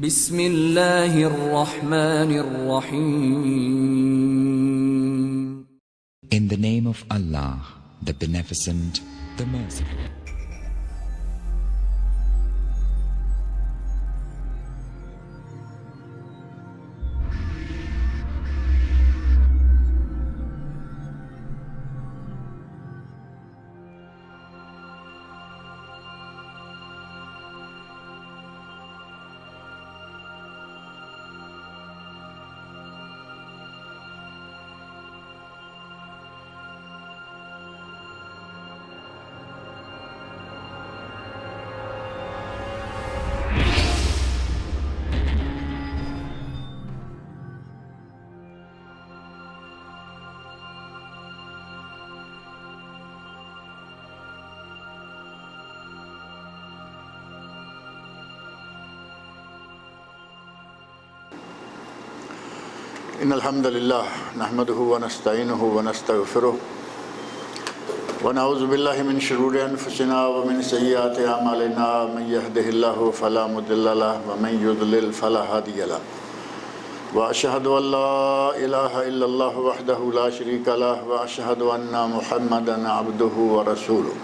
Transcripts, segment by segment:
بسم اللہ الرحمن الرحیم. In the name of Allah, the Beneficent, the Merciful. ان الحمد للہ نحمده ونستعینه ونستغفره ونعوذ باللہ من شرور انفسنا ومن سیئات اعمالنا من يهده الله فلا مضل له ومن يضلل فلا هادي له واشهد ان لا اله الا الله وحده لا شريك له واشهد ان محمدا عبده ورسوله.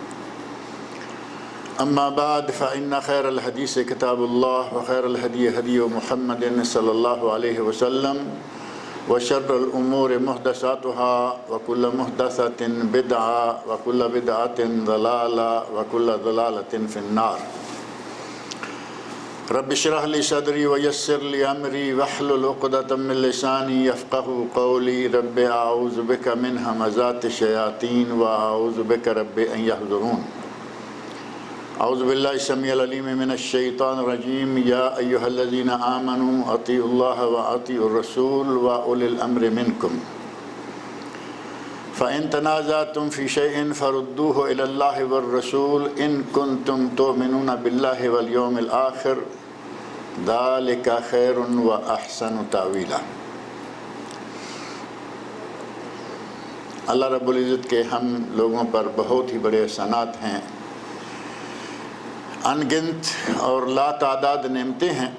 اما بعد فان خير الحديث كتاب الله وخير الهدي هدي محمد صلى الله عليه وسلم وشر الأمور محدثاتها وكل محدثة بدعة وكل بدعة ضلالة وكل ضلالة في النار. رب اشرح لي صدري ويسر لي أمري واحلل عقدة من لساني يفقهوا قولي. رب أعوذ بك من همزات الشياطين وأعوذ بك رب أن يحضرون. اعوذ باللہ السمیع العلیم من الشیطان الرجیم. یا ایہا الذین آمنوا اطیعوا اللہ واطیعوا الرسول واولی الامر منکم فإن تنازعتم فی شیء فردوه الی اللہ والرسول ان کنتم تؤمنون باللہ والیوم الآخر ذلک خیر واحسن تأویلا. اللہ رب العزت کے ہم لوگوں پر بہت ہی بڑے احسانات ہیں، ان گنت اور لا تعداد نعمتیں ہیں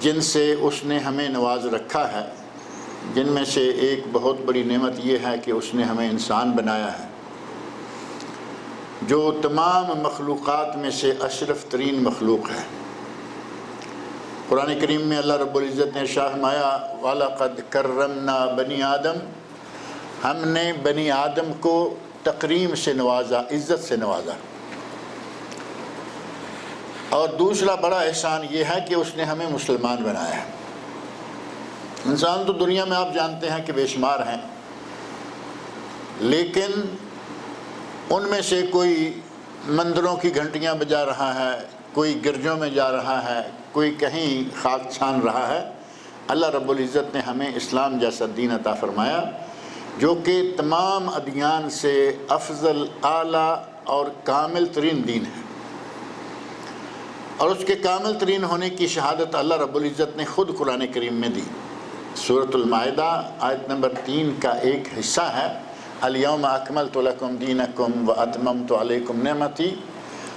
جن سے اس نے ہمیں نواز رکھا ہے، جن میں سے ایک بہت بڑی نعمت یہ ہے کہ اس نے ہمیں انسان بنایا ہے جو تمام مخلوقات میں سے اشرف ترین مخلوق ہے. قرآن کریم میں اللہ رب العزت نے ارشاد فرمایا وَلَقَدْ كَرَّمْنَا بَنِي آدم، ہم نے بنی آدم کو تکریم سے نوازا، عزت سے نوازا. اور دوسرا بڑا احسان یہ ہے کہ اس نے ہمیں مسلمان بنایا ہے. انسان تو دنیا میں آپ جانتے ہیں کہ بے شمار ہیں، لیکن ان میں سے کوئی مندروں کی گھنٹیاں بجا رہا ہے، کوئی گرجوں میں جا رہا ہے، کوئی کہیں خاک چھان رہا ہے. اللہ رب العزت نے ہمیں اسلام جیسا دین عطا فرمایا جو کہ تمام ادیان سے افضل، اعلیٰ اور کامل ترین دین ہے. اور اس کے کامل ترین ہونے کی شہادت اللہ رب العزت نے خود قرآن کریم میں دی. سورۃ المائدہ آیت نمبر 3 کا ایک حصہ ہے الیوم اکملت لکم دینکم واتممت علیکم نعمتی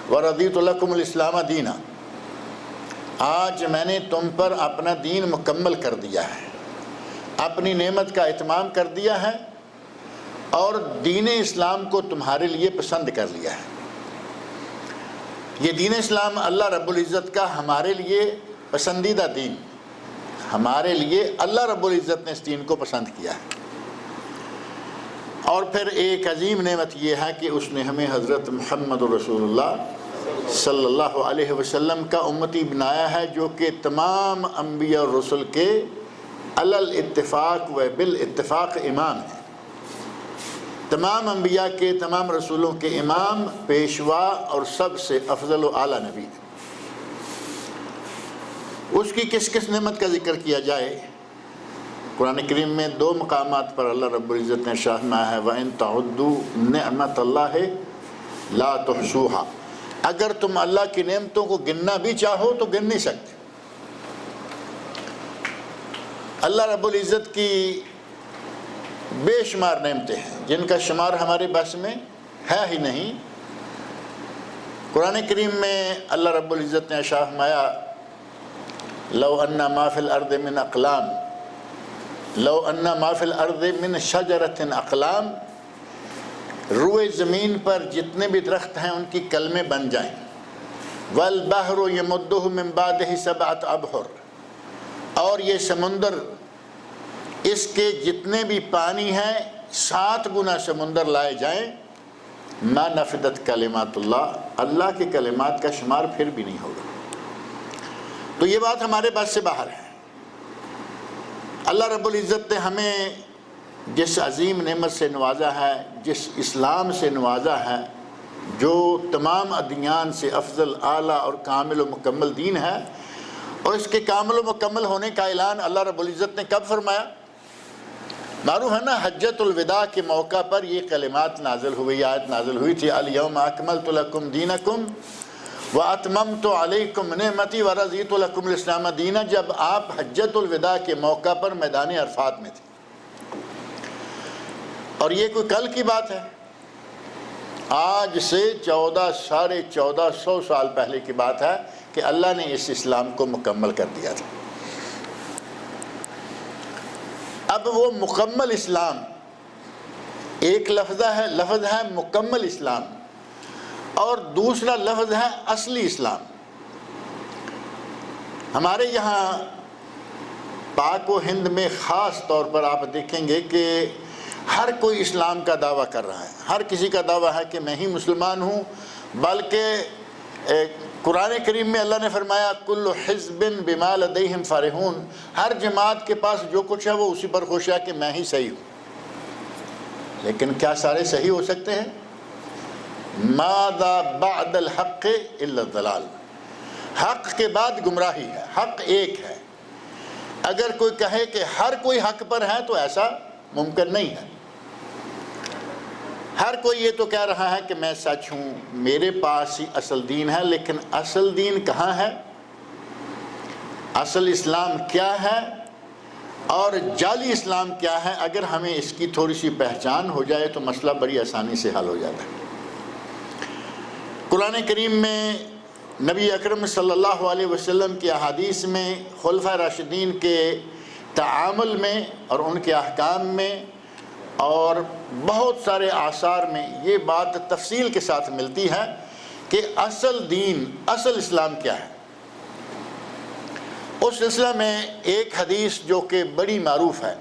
ورضیت لکم الاسلام دینا. آج میں نے تم پر اپنا دین مکمل کر دیا ہے، اپنی نعمت کا اتمام کر دیا ہے اور دین اسلام کو تمہارے لیے پسند کر لیا ہے. یہ دین اسلام اللہ رب العزت کا ہمارے لیے پسندیدہ دین، ہمارے لیے اللہ رب العزت نے اس دین کو پسند کیا ہے. اور پھر ایک عظیم نعمت یہ ہے کہ اس نے ہمیں حضرت محمد رسول اللہ صلی اللہ علیہ وسلم کا امتی بنایا ہے جو کہ تمام انبیاء اور رسل کے علی الاتفاق و بالاتفاق امام ہیں. تمام انبیاء کے، تمام رسولوں کے امام، پیشوا اور سب سے افضل و اعلیٰ نبی ہے. اس کی کس کس نعمت کا ذکر کیا جائے؟ قرآن کریم میں 2 مقامات پر اللہ رب العزت نے ارشاد فرمایا ہے وَإِن تَعُدُّوا نِعْمَةَ اللَّهِ لَا تُحْصُوهَا. اگر تم اللہ کی نعمتوں کو گننا بھی چاہو تو گن نہیں سکتے. اللہ رب العزت کی بے شمار نعمتیں ہیں جن کا شمار ہمارے بس میں ہے ہی نہیں. قرآن کریم میں اللہ رب العزت نے ارشاد فرمایا لو ان ما فی الارض من اقلام، لو ان ما فی الارض من شجرۃ اقلام، روئے زمین پر جتنے بھی درخت ہیں ان کی کلمیں بن جائیں، والبحر یمدہ من بعدہ سبعۃ ابحر، اور یہ سمندر اس کے جتنے بھی پانی ہیں 7 گنا سمندر لائے جائیں، ما نفدت کلمات اللہ، اللہ کے کلمات کا شمار پھر بھی نہیں ہوگا۔ تو یہ بات ہمارے بس سے باہر ہے۔ اللہ رب العزت نے ہمیں جس عظیم نعمت سے نوازا ہے، جس اسلام سے نوازا ہے، جو تمام ادیان سے افضل، اعلیٰ اور کامل و مکمل دین ہے، اور اس کے کامل و مکمل ہونے کا اعلان اللہ رب العزت نے کب فرمایا؟ معروف ہے نا، حجۃ الوداع کے موقع پر یہ کلمات نازل ہوئی، آیت نازل ہوئی تھی، الیوم اکملت لکم دینکم واتممت علیکم نعمتی ورضیت لکم الاسلام دینا، جب آپ حجۃ الوداع کے موقع پر میدان عرفات میں تھے۔ اور یہ کوئی کل کی بات ہے، آج سے 1400 سال پہلے کی بات ہے کہ اللہ نے اس اسلام کو مکمل کر دیا تھا۔ اب وہ مکمل اسلام، ایک لفظ ہے مکمل اسلام، اور دوسرا لفظ ہے اصلی اسلام۔ ہمارے یہاں پاک و ہند میں خاص طور پر آپ دیکھیں گے کہ ہر کوئی اسلام کا دعویٰ کر رہا ہے، ہر کسی کا دعویٰ ہے کہ میں ہی مسلمان ہوں، بلکہ قرآن کریم میں اللہ نے فرمایا کل حزب بما لدیہم فرحون، ہر جماعت کے پاس جو کچھ ہے وہ اسی پر خوش ہے کہ میں ہی صحیح ہوں۔ لیکن کیا سارے صحیح ہو سکتے ہیں؟ ماذا بعد الحق الا الضلال، حق کے بعد گمراہی ہے، حق ایک ہے۔ اگر کوئی کہے کہ ہر کوئی حق پر ہے تو ایسا ممکن نہیں ہے۔ ہر کوئی یہ تو کہہ رہا ہے کہ میں سچ ہوں، میرے پاس ہی اصل دین ہے، لیکن اصل دین کہاں ہے؟ اصل اسلام کیا ہے اور جعلی اسلام کیا ہے؟ اگر ہمیں اس کی تھوڑی سی پہچان ہو جائے تو مسئلہ بڑی آسانی سے حل ہو جاتا ہے۔ قرآن کریم میں نبی اکرم صلی اللہ علیہ وسلم کی احادیث میں خلفۂ راشدین کے تعامل میں اور ان کے احکام میں اور بہت سارے آثار میں یہ بات تفصیل کے ساتھ ملتی ہے کہ اصل دین، اصل اسلام کیا ہے۔ اس سلسلہ میں ایک حدیث جو کہ بڑی معروف ہے،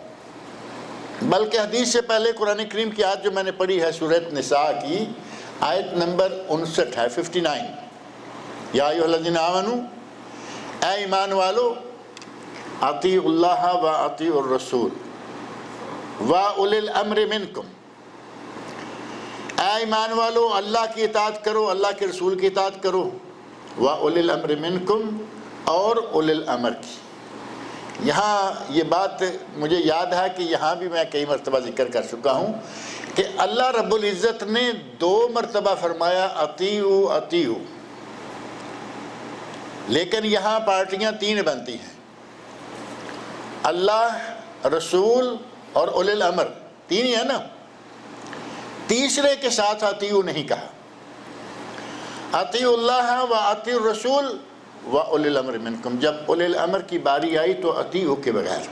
بلکہ حدیث سے پہلے قرآن کریم کی آیت جو میں نے پڑھی ہے سورۃ نساء کی آیت نمبر 59 ہے، 59، یا ایھا الذین آمنوا، اے ایمان والو، اطیعوا اللہ و اطیعوا الرسول و اولی الامر منکم، اے ایمان والو اللہ کی اطاعت کرو، اللہ کے رسول کی اطاعت کرو، و اولی الامر منکم، اور اولی الامر کی۔ یہاں یہ بات مجھے یاد ہے کہ یہاں بھی میں کئی مرتبہ ذکر کر چکا ہوں کہ اللہ رب العزت نے 2 مرتبہ فرمایا اطیعوا اطیعوا، لیکن یہاں پارٹیاں 3 بنتی ہیں، اللہ، رسول اور اولی الامر، 3 ہی ہے نا، تیسرے کے ساتھ اطیعوا نہیں کہا۔ اطیعوا اللہ و اطیعوا الرسول و اولی الامر منکم، جب اولی الامر کی باری آئی تو اطیعوا کے بغیر،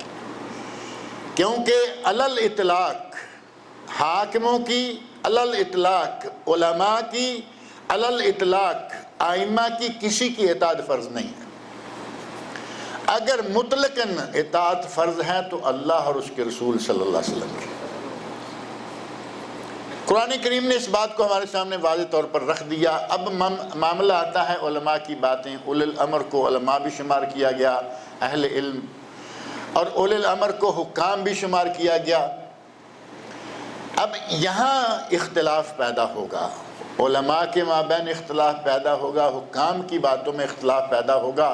کیونکہ علی الاطلاق حاکموں کی، علی الاطلاق علماء کی، علی الاطلاق ائمہ کی کسی کی اطاعت فرض نہیں ہے۔ اگر مطلقاً اطاعت فرض ہے تو اللہ اور اس کے رسول صلی اللہ علیہ وسلم کی۔ قرآن کریم نے اس بات کو ہمارے سامنے واضح طور پر رکھ دیا۔ اب معاملہ آتا ہے علماء کی باتیں، اولی الامر کو علماء بھی شمار کیا گیا، اہل علم، اور اولی الامر کو حکام بھی شمار کیا گیا۔ اب یہاں اختلاف پیدا ہوگا، علماء کے مابین اختلاف پیدا ہوگا، حکام کی باتوں میں اختلاف پیدا ہوگا۔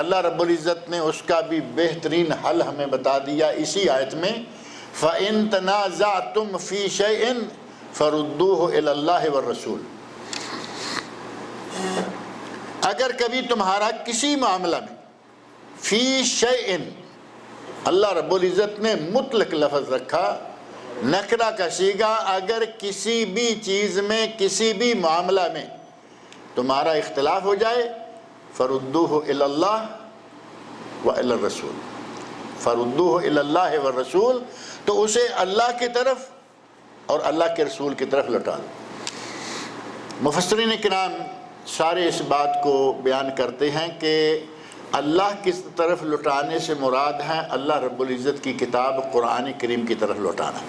اللہ رب العزت نے اس کا بھی بہترین حل ہمیں بتا دیا اسی آیت میں، فَإِن تَنَازَعْتُمْ فِي شَيْءٍ فَرُدُّوهُ إِلَى اللَّهِ وَالرَّسُولِ، اگر کبھی تمہارا کسی معاملہ میں، فی شیء، اللہ رب العزت نے مطلق لفظ رکھا، نکرہ کا صیغہ، اگر کسی بھی چیز میں، کسی بھی معاملہ میں تمہارا اختلاف ہو جائے، فَرُدُّوهُ إِلَى اللَّهِ وإلی الرسول، فردوہ الی اللہ والرسول، تو اسے اللہ کی طرف اور اللہ کے رسول کی طرف لوٹا دو۔ مفسرین کرام سارے اس بات کو بیان کرتے ہیں کہ اللہ کی طرف لوٹانے سے مراد ہے اللہ رب العزت کی کتاب قرآن کریم کی طرف لوٹانا۔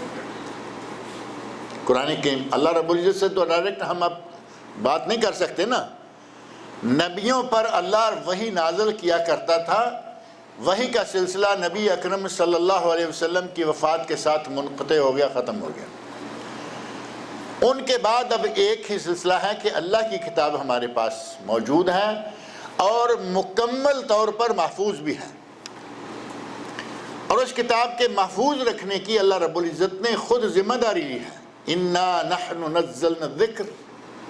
قرآن کریم اللہ رب العزت سے تو ڈائریکٹ ہم اب بات نہیں کر سکتے نا، نبیوں پر اللہ وحی نازل کیا کرتا تھا، وحی کا سلسلہ نبی اکرم صلی اللہ علیہ وسلم کی وفات کے ساتھ منقطع ہو گیا، ختم ہو گیا۔ ان کے بعد اب ایک ہی سلسلہ ہے کہ اللہ کی کتاب ہمارے پاس موجود ہے اور مکمل طور پر محفوظ بھی ہے، اور اس کتاب کے محفوظ رکھنے کی اللہ رب العزت نے خود ذمہ داری لی ہے۔ انا نحن نزلنا الذکر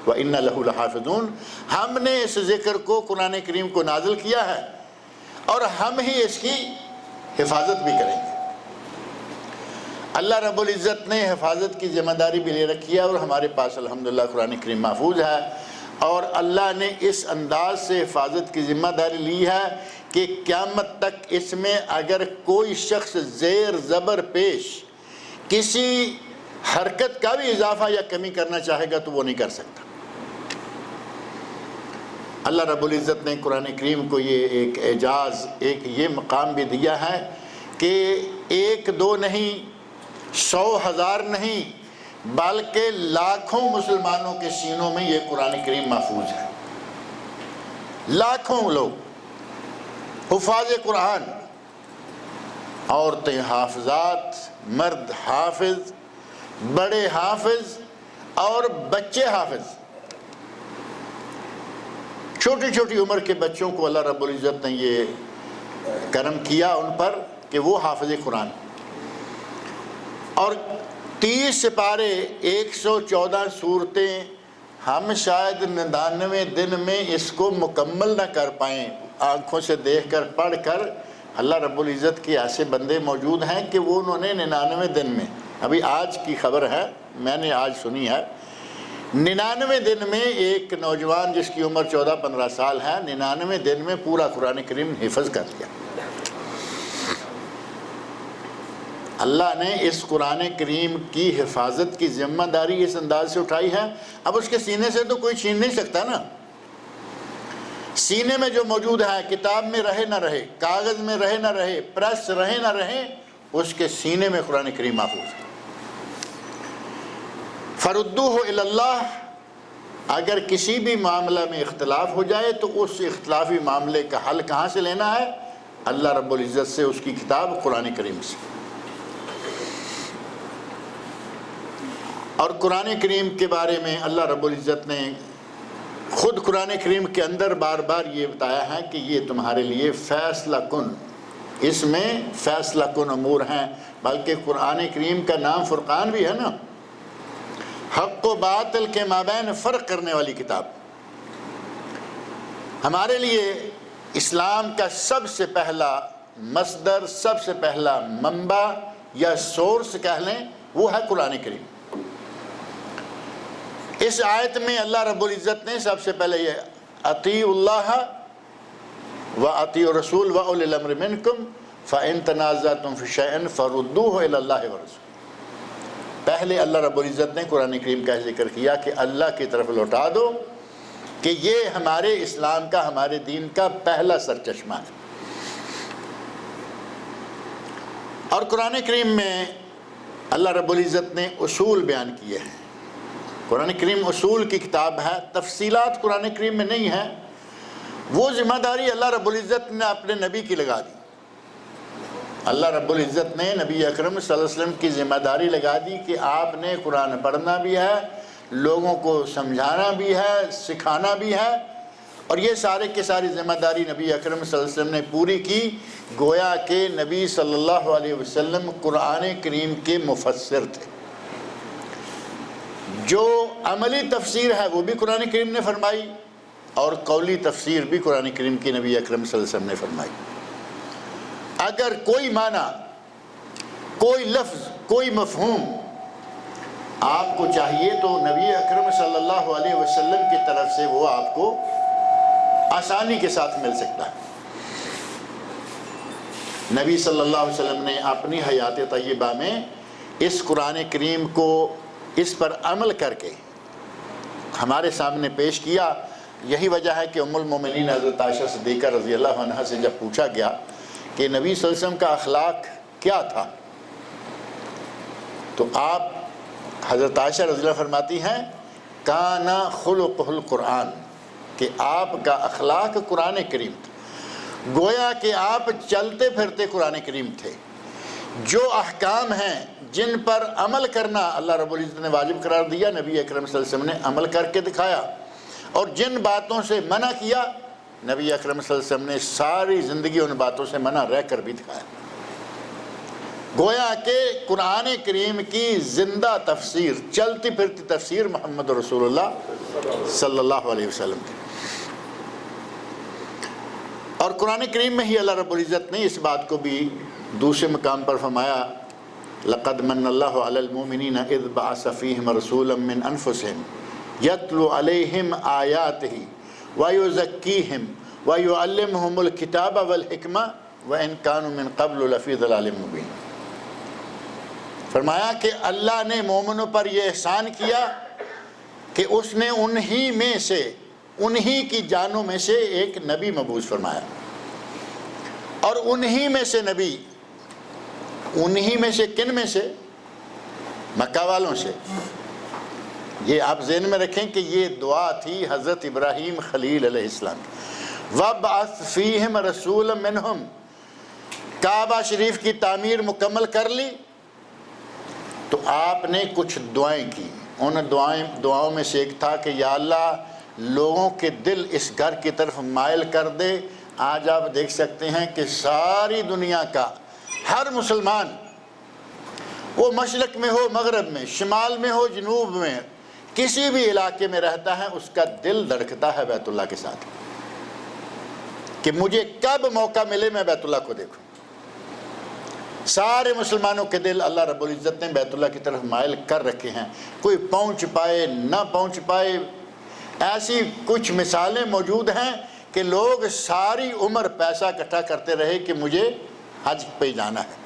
وَإِنَّا لَهُ لَحَافِظُونَ، ہم نے اس ذکر کو قرآن کریم کو نازل کیا ہے اور ہم ہی اس کی حفاظت بھی کریں گے۔ اللہ رب العزت نے حفاظت کی ذمہ داری بھی لے رکھی ہے اور ہمارے پاس الحمدللہ قرآن کریم محفوظ ہے، اور اللہ نے اس انداز سے حفاظت کی ذمہ داری لی ہے کہ قیامت تک اس میں اگر کوئی شخص زیر زبر پیش کسی حرکت کا بھی اضافہ یا کمی کرنا چاہے گا تو وہ نہیں کر سکتا۔ اللہ رب العزت نے قرآن کریم کو یہ ایک اعجاز، ایک یہ مقام بھی دیا ہے کہ ایک دو نہیں، 100,000 نہیں، بلکہ لاکھوں مسلمانوں کے سینوں میں یہ قرآن کریم محفوظ ہے۔ لاکھوں لوگ حفاظ قرآن، عورتیں حافظات، مرد حافظ، بڑے حافظ اور بچے حافظ، چھوٹی چھوٹی عمر کے بچوں کو اللہ رب العزت نے یہ کرم کیا ان پر کہ وہ حافظ قرآن، اور 30 سپارے 114 صورتیں ہم شاید 99 دن میں اس کو مکمل نہ کر پائیں، آنکھوں سے دیکھ کر پڑھ کر۔ اللہ رب العزت کے ایسے بندے موجود ہیں کہ وہ انہوں نے 99 دن میں، ابھی آج کی خبر ہے، میں نے آج سنی ہے، 99 دن میں ایک نوجوان جس کی عمر 14-15 سال ہے، 99 دن میں پورا قرآن کریم حفظ کر لیا۔ اللہ نے اس قرآن کریم کی حفاظت کی ذمہ داری اس انداز سے اٹھائی ہے، اب اس کے سینے سے تو کوئی چھین نہیں سکتا نا۔ سینے میں جو موجود ہے، کتاب میں رہے نہ رہے، کاغذ میں رہے نہ رہے، پریس رہے نہ رہے، اس کے سینے میں قرآن کریم محفوظ ہے۔ فردوہ الی اللہ، اگر کسی بھی معاملہ میں اختلاف ہو جائے تو اس اختلافی معاملے کا حل کہاں سے لینا ہے؟ اللہ رب العزت سے، اس کی کتاب قرآن کریم سے۔ اور قرآن کریم کے بارے میں اللہ رب العزت نے خود قرآن کریم کے اندر بار بار یہ بتایا ہے کہ یہ تمہارے لیے فیصلہ کن، اس میں فیصلہ کن امور ہیں، بلکہ قرآن کریم کا نام فرقان بھی ہے نا، حق و باطل کے مابین فرق کرنے والی کتاب۔ ہمارے لیے اسلام کا سب سے پہلا مصدر، سب سے پہلا منبع یا سورس کہہ لیں، وہ ہے قرآن کریم۔ اس آیت میں اللہ رب العزت نے سب سے پہلے یہ اطیعوا اللہ و اطیعوا الرسول و اولی الامر منکم فإن تنازعتم فی شیء فردوہ الی اللہ والرسول۔ پہلے اللہ رب العزت نے قرآن کریم کا ذکر کیا کہ اللہ کی طرف لوٹا دو، کہ یہ ہمارے اسلام کا، ہمارے دین کا پہلا سرچشمہ ہے۔ اور قرآن کریم میں اللہ رب العزت نے اصول بیان کیے ہیں۔ قرآن کریم اصول کی کتاب ہے، تفصیلات قرآن کریم میں نہیں ہے۔ وہ ذمہ داری اللہ رب العزت نے اپنے نبی کی لگا دی۔ اللہ رب العزت نے نبی اکرم صلی اللہ علیہ وسلم کی ذمہ داری لگا دی کہ آپ نے قرآن پڑھنا بھی ہے، لوگوں کو سمجھانا بھی ہے، سکھانا بھی ہے، اور یہ سارے کے ساری ذمہ داری نبی اکرم صلی اللہ علیہ وسلم نے پوری کی، گویا کہ نبی صلی اللہ علیہ وسلم قرآن کریم کے مفسر تھے۔ جو عملی تفسیر ہے وہ بھی قرآن کریم نے فرمائی، اور قولی تفسیر بھی قرآن کریم کی نبی اکرم صلی اللہ علیہ وسلم نے فرمائی۔ اگر کوئی معنی، کوئی لفظ، کوئی مفہوم آپ کو چاہیے تو نبی اکرم صلی اللہ علیہ وسلم کی طرف سے وہ آپ کو آسانی کے ساتھ مل سکتا ہے۔ نبی صلی اللہ علیہ وسلم نے اپنی حیات طیبہ میں اس قرآن کریم کو اس پر عمل کر کے ہمارے سامنے پیش کیا۔ یہی وجہ ہے کہ ام المومنین حضرت عائشہ صدیقہ رضی اللہ عنہا سے جب پوچھا گیا کہ نبی صلی اللہ علیہ وسلم کا اخلاق کیا تھا، تو آپ حضرت عائشہ رضی اللہ فرماتی ہیں کانا خلقہ القرآن، کہ آپ کا اخلاق قرآن کریم تھا، گویا کہ آپ چلتے پھرتے قرآن کریم تھے۔ جو احکام ہیں جن پر عمل کرنا اللہ رب العزت نے واجب قرار دیا، نبی اکرم صلی اللہ علیہ وسلم نے عمل کر کے دکھایا، اور جن باتوں سے منع کیا نبی اکرم صلی اللہ علیہ وسلم نے ساری زندگی ان باتوں سے منع رہ کر بھی دکھایا۔ گویا کہ قرآن کریم کی زندہ تفسیر، چلتی پھرتی تفسیر محمد رسول اللہ صلی اللہ علیہ وسلم کی۔ اور قرآن کریم میں ہی اللہ رب العزت نے اس بات کو بھی دوسرے مقام پر فرمایا لقد من اللہ علی المؤمنین اذ بعث فیہم رسولا من انفسہم یتلو علیہم آیاتہ ویزکیہم ویعلمہم الکتاب والحکمہ وان کانوا من قبل لفی ضلال مبین۔ فرمایا کہ اللہ نے مومنوں پر یہ احسان کیا کہ اس نے انہی کی جانوں میں سے ایک نبی مبعوث فرمایا، اور انہی میں سے نبی، انہی میں سے کن میں سے؟ مکہ والوں سے۔ یہ آپ ذہن میں رکھیں کہ یہ دعا تھی حضرت ابراہیم خلیل علیہ السلام کی۔ وَابْعَثْ فِيهِمْ رَسُولًا مِّنْهُمْ، کعبہ شریف کی تعمیر مکمل کر لی تو آپ نے کچھ دعائیں کی۔ ان دعاؤں میں سے ایک تھا کہ یا اللہ لوگوں کے دل اس گھر کی طرف مائل کر دے۔ آج آپ دیکھ سکتے ہیں کہ ساری دنیا کا ہر مسلمان، وہ مشرق میں ہو مغرب میں، شمال میں ہو جنوب میں، کسی بھی علاقے میں رہتا ہے، اس کا دل دھڑکتا ہے بیت اللہ کے ساتھ کہ مجھے کب موقع ملے میں بیت اللہ کو دیکھوں۔ سارے مسلمانوں کے دل اللہ رب العزت نے بیت اللہ کی طرف مائل کر رکھے ہیں، کوئی پہنچ پائے نہ پہنچ پائے۔ ایسی کچھ مثالیں موجود ہیں کہ لوگ ساری عمر پیسہ اکٹھا کرتے رہے کہ مجھے حج پہ جانا ہے،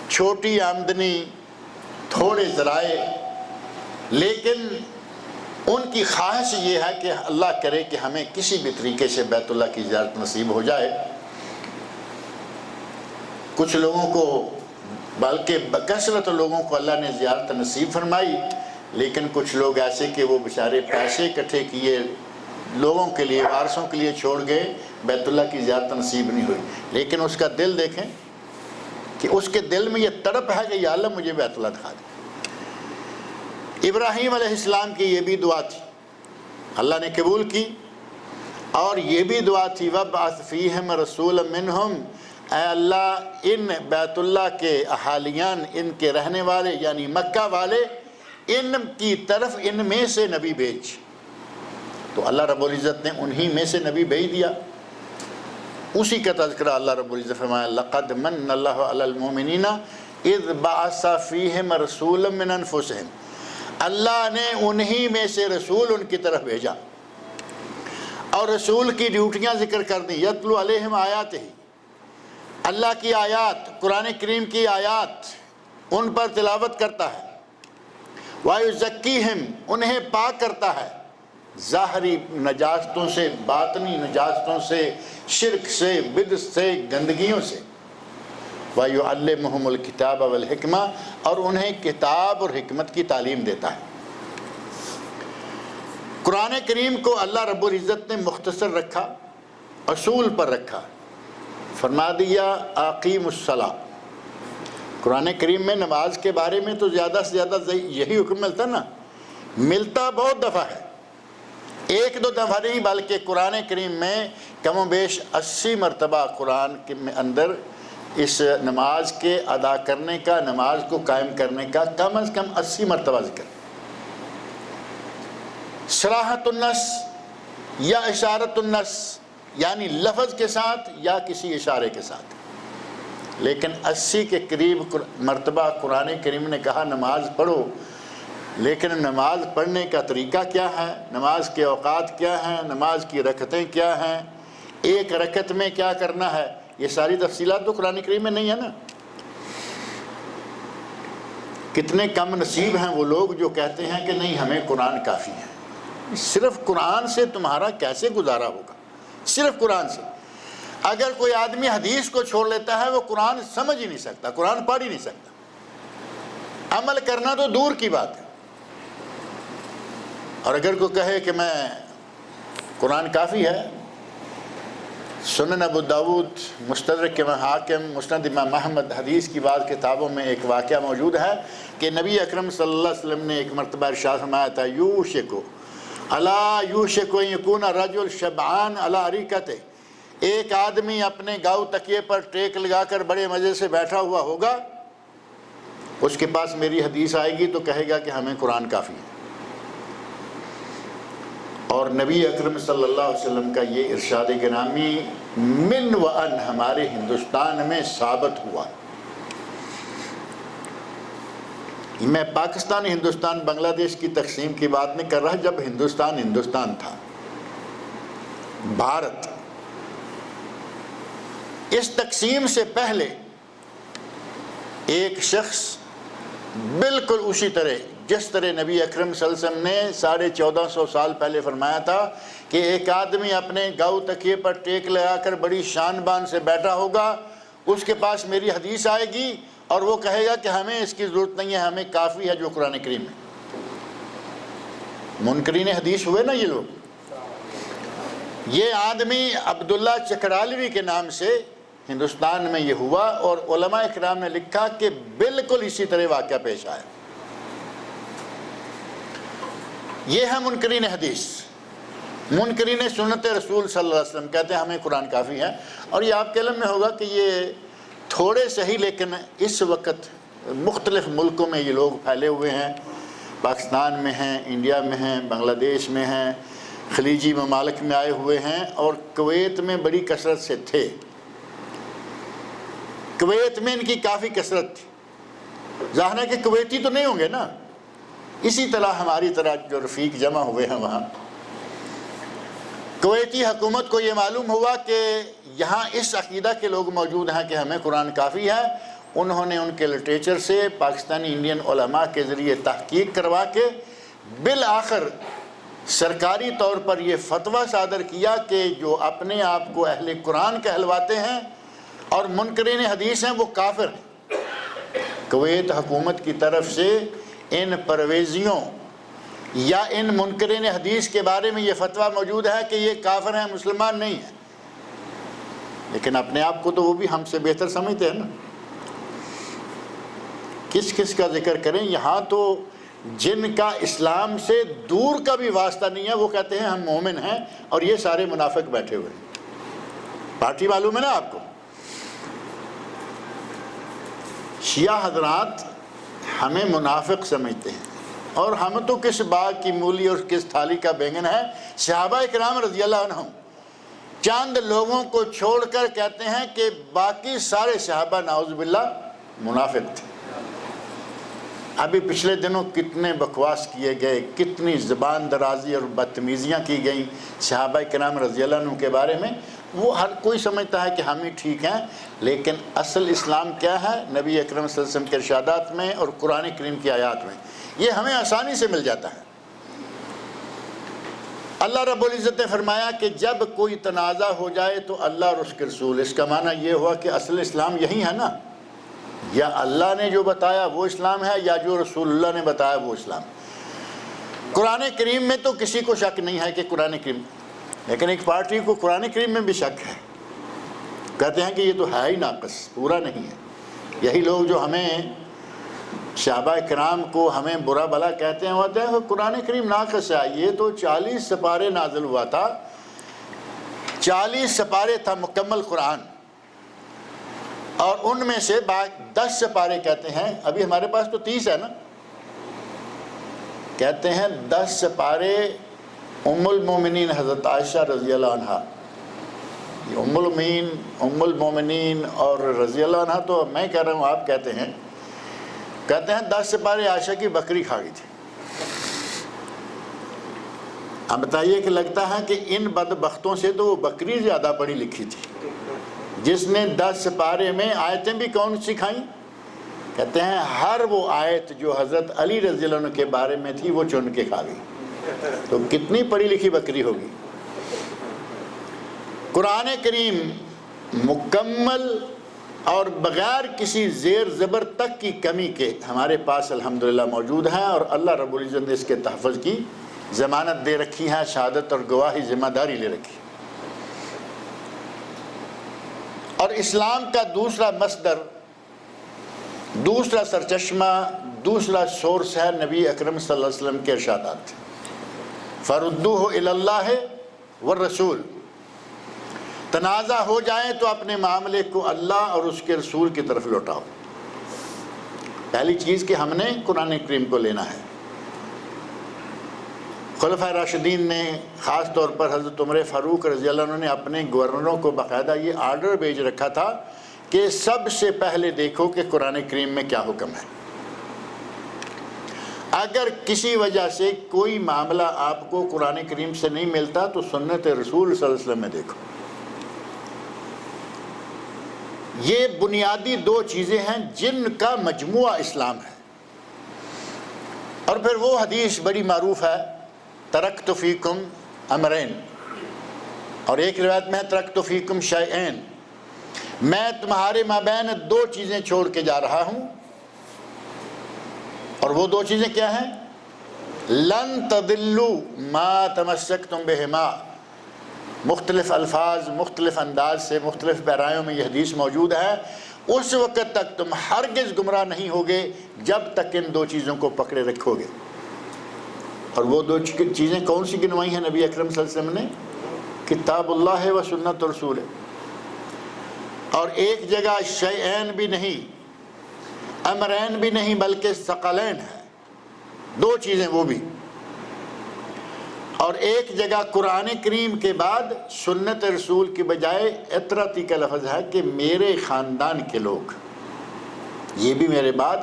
چھوٹی آمدنی، تھوڑے ذرائع، لیکن ان کی خواہش یہ ہے کہ اللہ کرے کہ ہمیں کسی بھی طریقے سے بیت اللہ کی زیارت نصیب ہو جائے۔ کچھ لوگوں کو، بلکہ بکثرت لوگوں کو اللہ نے زیارت نصیب فرمائی، لیکن کچھ لوگ ایسے کہ وہ بیچارے پیسے اکٹھے کیے لوگوں کے لیے، وارثوں کے لیے چھوڑ گئے، بیت اللہ کی زیارت نصیب نہیں ہوئی۔ لیکن اس کا دل دیکھیں کہ اس کے دل میں یہ تڑپ ہے کہ یا اللہ مجھے بیت اللہ دکھا دے۔ ابراہیم علیہ السلام کی یہ بھی دعا تھی، اللہ نے قبول کی، اور یہ بھی دعا تھی وَابْعَثْ فِيهِمْ رَسُولًا مِّنْهُمْ، اے اللہ ان بیت اللہ کے احالیان، ان کے رہنے والے یعنی مکہ والے، ان کی طرف ان میں سے نبی بھیج۔ تو اللہ رب العزت نے انہی میں سے نبی بھیج دیا۔ اسی کا تذکرہ اللہ رب العزت فرمایا لقد من اللہ علی المؤمنین اذ بعث فیہم رسولا من انفسہم، اللہ نے انہی میں سے رسول ان کی طرف بھیجا، اور رسول کی ڈیوٹیاں ذکر کر دیں۔ یتلو علیہم آیاتہ، اللہ کی آیات، قرآن کریم کی آیات ان پر تلاوت کرتا ہے۔ وَيُزَكِّيهِمْ، انہیں پاک کرتا ہے ظاہری نجاستوں سے، باطنی نجاستوں سے، شرک سے، بدعت سے، گندگیوں سے۔ وَيُعَلِّمُهُمُ الْكِتَابَ وَالْحِكْمَةَ، اور انہیں کتاب اور حکمت کی تعلیم دیتا ہے۔ قرآن کریم کو اللہ رب العزت نے مختصر رکھا، اصول پر رکھا، فرما دیا اقیم الصلاۃ۔ قرآن کریم میں نماز کے بارے میں تو زیادہ سے زیادہ یہی حکم ملتا نا، ملتا بہت دفعہ ہے، ایک دو دفعہ نہیں، بلکہ قرآن کریم میں کم و بیش 80 مرتبہ قرآن کے اندر اس نماز کے ادا کرنے کا، نماز کو قائم کرنے کا کم از کم 80 مرتبہ ذکر۔ صراحت النص یا اشارت النص، یعنی لفظ کے ساتھ یا کسی اشارے کے ساتھ، لیکن 80 کے قریب مرتبہ قرآن کریم نے کہا نماز پڑھو۔ لیکن نماز پڑھنے کا طریقہ کیا ہے، نماز کے اوقات کیا ہیں، نماز کی رکعتیں کیا ہیں، ایک رکعت میں کیا کرنا ہے، یہ ساری تفصیلات تو قرآن کریم میں نہیں ہے نا۔ کتنے کم نصیب ہیں وہ لوگ جو کہتے ہیں کہ نہیں ہمیں قرآن کافی ہے۔ صرف قرآن سے تمہارا کیسے گزارا ہوگا؟ صرف قرآن سے۔ اگر کوئی آدمی حدیث کو چھوڑ لیتا ہے وہ قرآن سمجھ ہی نہیں سکتا، قرآن پڑھ ہی نہیں سکتا، عمل کرنا تو دور کی بات ہے۔ اور اگر کوئی کہے کہ میں قرآن کافی ہے، سنن ابو داود، مستدرک امام حاکم، مسند امام احمد، حدیث کی بعض کتابوں میں ایک واقعہ موجود ہے کہ نبی اکرم صلی اللہ علیہ وسلم نے ایک مرتبہ ارشاد فرمایا تھا، یوشکو الا یوشکو ان یکون رجل شبعان علی اریکتہ، ایک آدمی اپنے گاؤ تکیے پر ٹیک لگا کر بڑے مزے سے بیٹھا ہوا ہوگا، اس کے پاس میری حدیث آئے گی تو کہے گا کہ ہمیں قرآن کافی ہے۔ اور نبی اکرم صلی اللہ علیہ وسلم کا یہ ارشاد گرامی من و ان ہمارے ہندوستان میں ثابت ہوا۔ میں پاکستان، ہندوستان، بنگلہ دیش کی تقسیم کی بات نہیں کر رہا، جب ہندوستان تھا، بھارت، اس تقسیم سے پہلے ایک شخص بالکل اسی طرح جس طرح نبی اکرم صلی اللہ علیہ وسلم نے 1450 سال پہلے فرمایا تھا کہ ایک آدمی اپنے گاؤ تکیے پر ٹیک لگا کر بڑی شان بان سے بیٹھا ہوگا، اس کے پاس میری حدیث آئے گی اور وہ کہے گا کہ ہمیں اس کی ضرورت نہیں ہے، ہمیں کافی ہے جو قرآن کریم ہے۔ منکرین حدیث ہوئے نا یہ لوگ۔ یہ آدمی عبداللہ چکرالوی کے نام سے ہندوستان میں یہ ہوا، اور علماء اکرام نے لکھا کہ بالکل اسی طرح واقعہ پیش آیا۔ یہ ہے منکرین حدیث۔ منکرین سنت رسول صلی اللہ علیہ وسلم کہتے ہیں ہمیں قرآن کافی ہے، اور یہ آپ کے علم میں ہوگا کہ یہ تھوڑے سے ہی لیکن اس وقت مختلف ملکوں میں یہ لوگ پھیلے ہوئے ہیں، پاکستان میں ہیں، انڈیا میں ہیں، بنگلہ دیش میں ہیں، خلیجی ممالک میں آئے ہوئے ہیں، اور کویت میں بڑی کثرت سے تھے۔ کویت میں ان کی کافی کثرت تھی، ظاہر ہے کہ کویتی تو نہیں ہوں گے نا، اسی طرح ہماری طرح جو رفیق جمع ہوئے ہیں وہاں۔ کویتی حکومت کو یہ معلوم ہوا کہ یہاں اس عقیدہ کے لوگ موجود ہیں کہ ہمیں قرآن کافی ہے، انہوں نے ان کے لٹریچر سے پاکستانی انڈین علماء کے ذریعے تحقیق کروا کے بالآخر سرکاری طور پر یہ فتویٰ صادر کیا کہ جو اپنے آپ کو اہل قرآن کہلواتے ہیں اور منکرین حدیث ہیں وہ کافر ہیں۔ کویت حکومت کی طرف سے ان پرویزیوں یا ان منکرین حدیث کے بارے میں یہ فتویٰ موجود ہے کہ یہ کافر ہیں، مسلمان نہیں ہیں، لیکن اپنے آپ کو تو وہ بھی ہم سے بہتر سمجھتے ہیں نا۔ کس کس کا ذکر کریں، یہاں تو جن کا اسلام سے دور کا بھی واسطہ نہیں ہے وہ کہتے ہیں ہم مومن ہیں، اور یہ سارے منافق بیٹھے ہوئے ہیں۔ پارٹی معلوم ہے نا آپ کو۔ شیعہ حضرات ہمیں منافق سمجھتے ہیں، اور ہم تو کس باغ کی مولی اور کس تھالی کا بینگن ہے۔ صحابہ کرام رضی اللہ عنہم چند لوگوں کو چھوڑ کر کہتے ہیں کہ باقی سارے صحابہ نعوذ باللہ منافق تھے۔ ابھی پچھلے دنوں کتنے بکواس کیے گئے، کتنی زبان درازی اور بدتمیزیاں کی گئیں صحابہ کرام رضی اللہ عنہ کے بارے میں۔ وہ ہر کوئی سمجھتا ہے کہ ہم ہی ٹھیک ہیں، لیکن اصل اسلام کیا ہے؟ نبی اکرم صلی اللہ علیہ وسلم کے ارشادات میں اور قرآن کریم کی آیات میں، یہ ہمیں آسانی سے مل جاتا ہے۔ اللہ رب العزت نے فرمایا کہ جب کوئی تنازع ہو جائے تو اللہ اور اس کے رسول، اس کا معنی یہ ہوا کہ اصل اسلام یہی ہے نا، یا اللہ نے جو بتایا وہ اسلام ہے، یا جو رسول اللہ نے بتایا وہ اسلام۔ قرآن کریم میں تو کسی کو شک نہیں ہے کہ قرآن کریم، لیکن ایک پارٹی کو قرآن کریم میں بھی شک ہے، کہتے ہیں کہ یہ تو ہے ہی ناقص، پورا نہیں ہے۔ یہی لوگ جو ہمیں صحابہ کرام کو ہمیں برا بھلا کہتے ہیں، ہوتے ہیں کہ قرآن کریم ناقص ہے، یہ تو 40 سپارے نازل ہوا تھا، 40 سپارے تھا مکمل قرآن، اور ان میں سے 10 سپارے کہتے ہیں، ابھی ہمارے پاس تو 30 ہے نا، کہتے ہیں 10 سپارے ام المومنین حضرت عائشہ رضی اللہ عنہ، یہ ام المومنین اور رضی اللہ عنہ تو میں کہہ رہا ہوں، آپ کہتے ہیں 10 سپارے عائشہ کی بکری کھا گئی تھی۔ اب بتائیے کہ لگتا ہے کہ ان بدبختوں سے تو وہ بکری زیادہ پڑھی لکھی تھی جس نے 10 سپارے میں آیتیں بھی کون سکھائیں؟ کہتے ہیں ہر وہ آیت جو حضرت علی رضی اللہ عنہ کے بارے میں تھی وہ چن کے کھا گئی، تو کتنی پڑھی لکھی بکری ہوگی۔ قرآن کریم مکمل اور بغیر کسی زیر زبر تک کی کمی کے ہمارے پاس الحمدللہ موجود ہے، اور اللہ رب العزت نے اس کے تحفظ کی ضمانت دے رکھی ہے، شہادت اور گواہی ذمہ داری لے رکھی۔ اور اسلام کا دوسرا مصدر، دوسرا سرچشمہ، دوسرا سورس ہے نبی اکرم صلی اللہ علیہ وسلم کے ارشادات۔ فردوہ الی اللہ والرسول، تنازع ہو جائیں تو اپنے معاملے کو اللہ اور اس کے رسول کی طرف لوٹاؤ۔ پہلی چیز کہ ہم نے قرآن کریم کو لینا ہے۔ خلفائے راشدین نے خاص طور پر حضرت عمر فاروق رضی اللہ عنہ نے اپنے گورنروں کو باقاعدہ یہ آرڈر بھیج رکھا تھا کہ سب سے پہلے دیکھو کہ قرآن کریم میں کیا حکم ہے۔ اگر کسی وجہ سے کوئی معاملہ آپ کو قرآن کریم سے نہیں ملتا تو سنت رسول صلی اللہ علیہ وسلم میں دیکھو۔ یہ بنیادی 2 چیزیں ہیں جن کا مجموعہ اسلام ہے۔ اور پھر وہ حدیث بڑی معروف ہے، ترکت فیکم امرین، اور ایک روایت میں ترکت فیکم شیئین، میں تمہارے مابین 2 چیزیں چھوڑ کے جا رہا ہوں، اور وہ 2 چیزیں کیا ہیں؟ لن تضلوا ما تمسکتم بہما۔ مختلف الفاظ، مختلف انداز سے، مختلف پیرایوں میں یہ حدیث موجود ہے۔ اس وقت تک تم ہرگز گمراہ نہیں ہوگے جب تک ان 2 چیزوں کو پکڑے رکھو گے۔ اور وہ 2 چیزیں کون سی گنوائی ہیں نبی اکرم صلی اللہ علیہ وسلم نے؟ کتاب اللہ و سنت رسول۔ اور ایک جگہ شیئین بھی نہیں، امرین بھی نہیں، بلکہ ثقلین ہے، 2 چیزیں وہ بھی۔ اور ایک جگہ قرآن کریم کے بعد سنت رسول کی بجائے اطرتی کا لفظ ہے کہ میرے خاندان کے لوگ، یہ بھی میرے بعد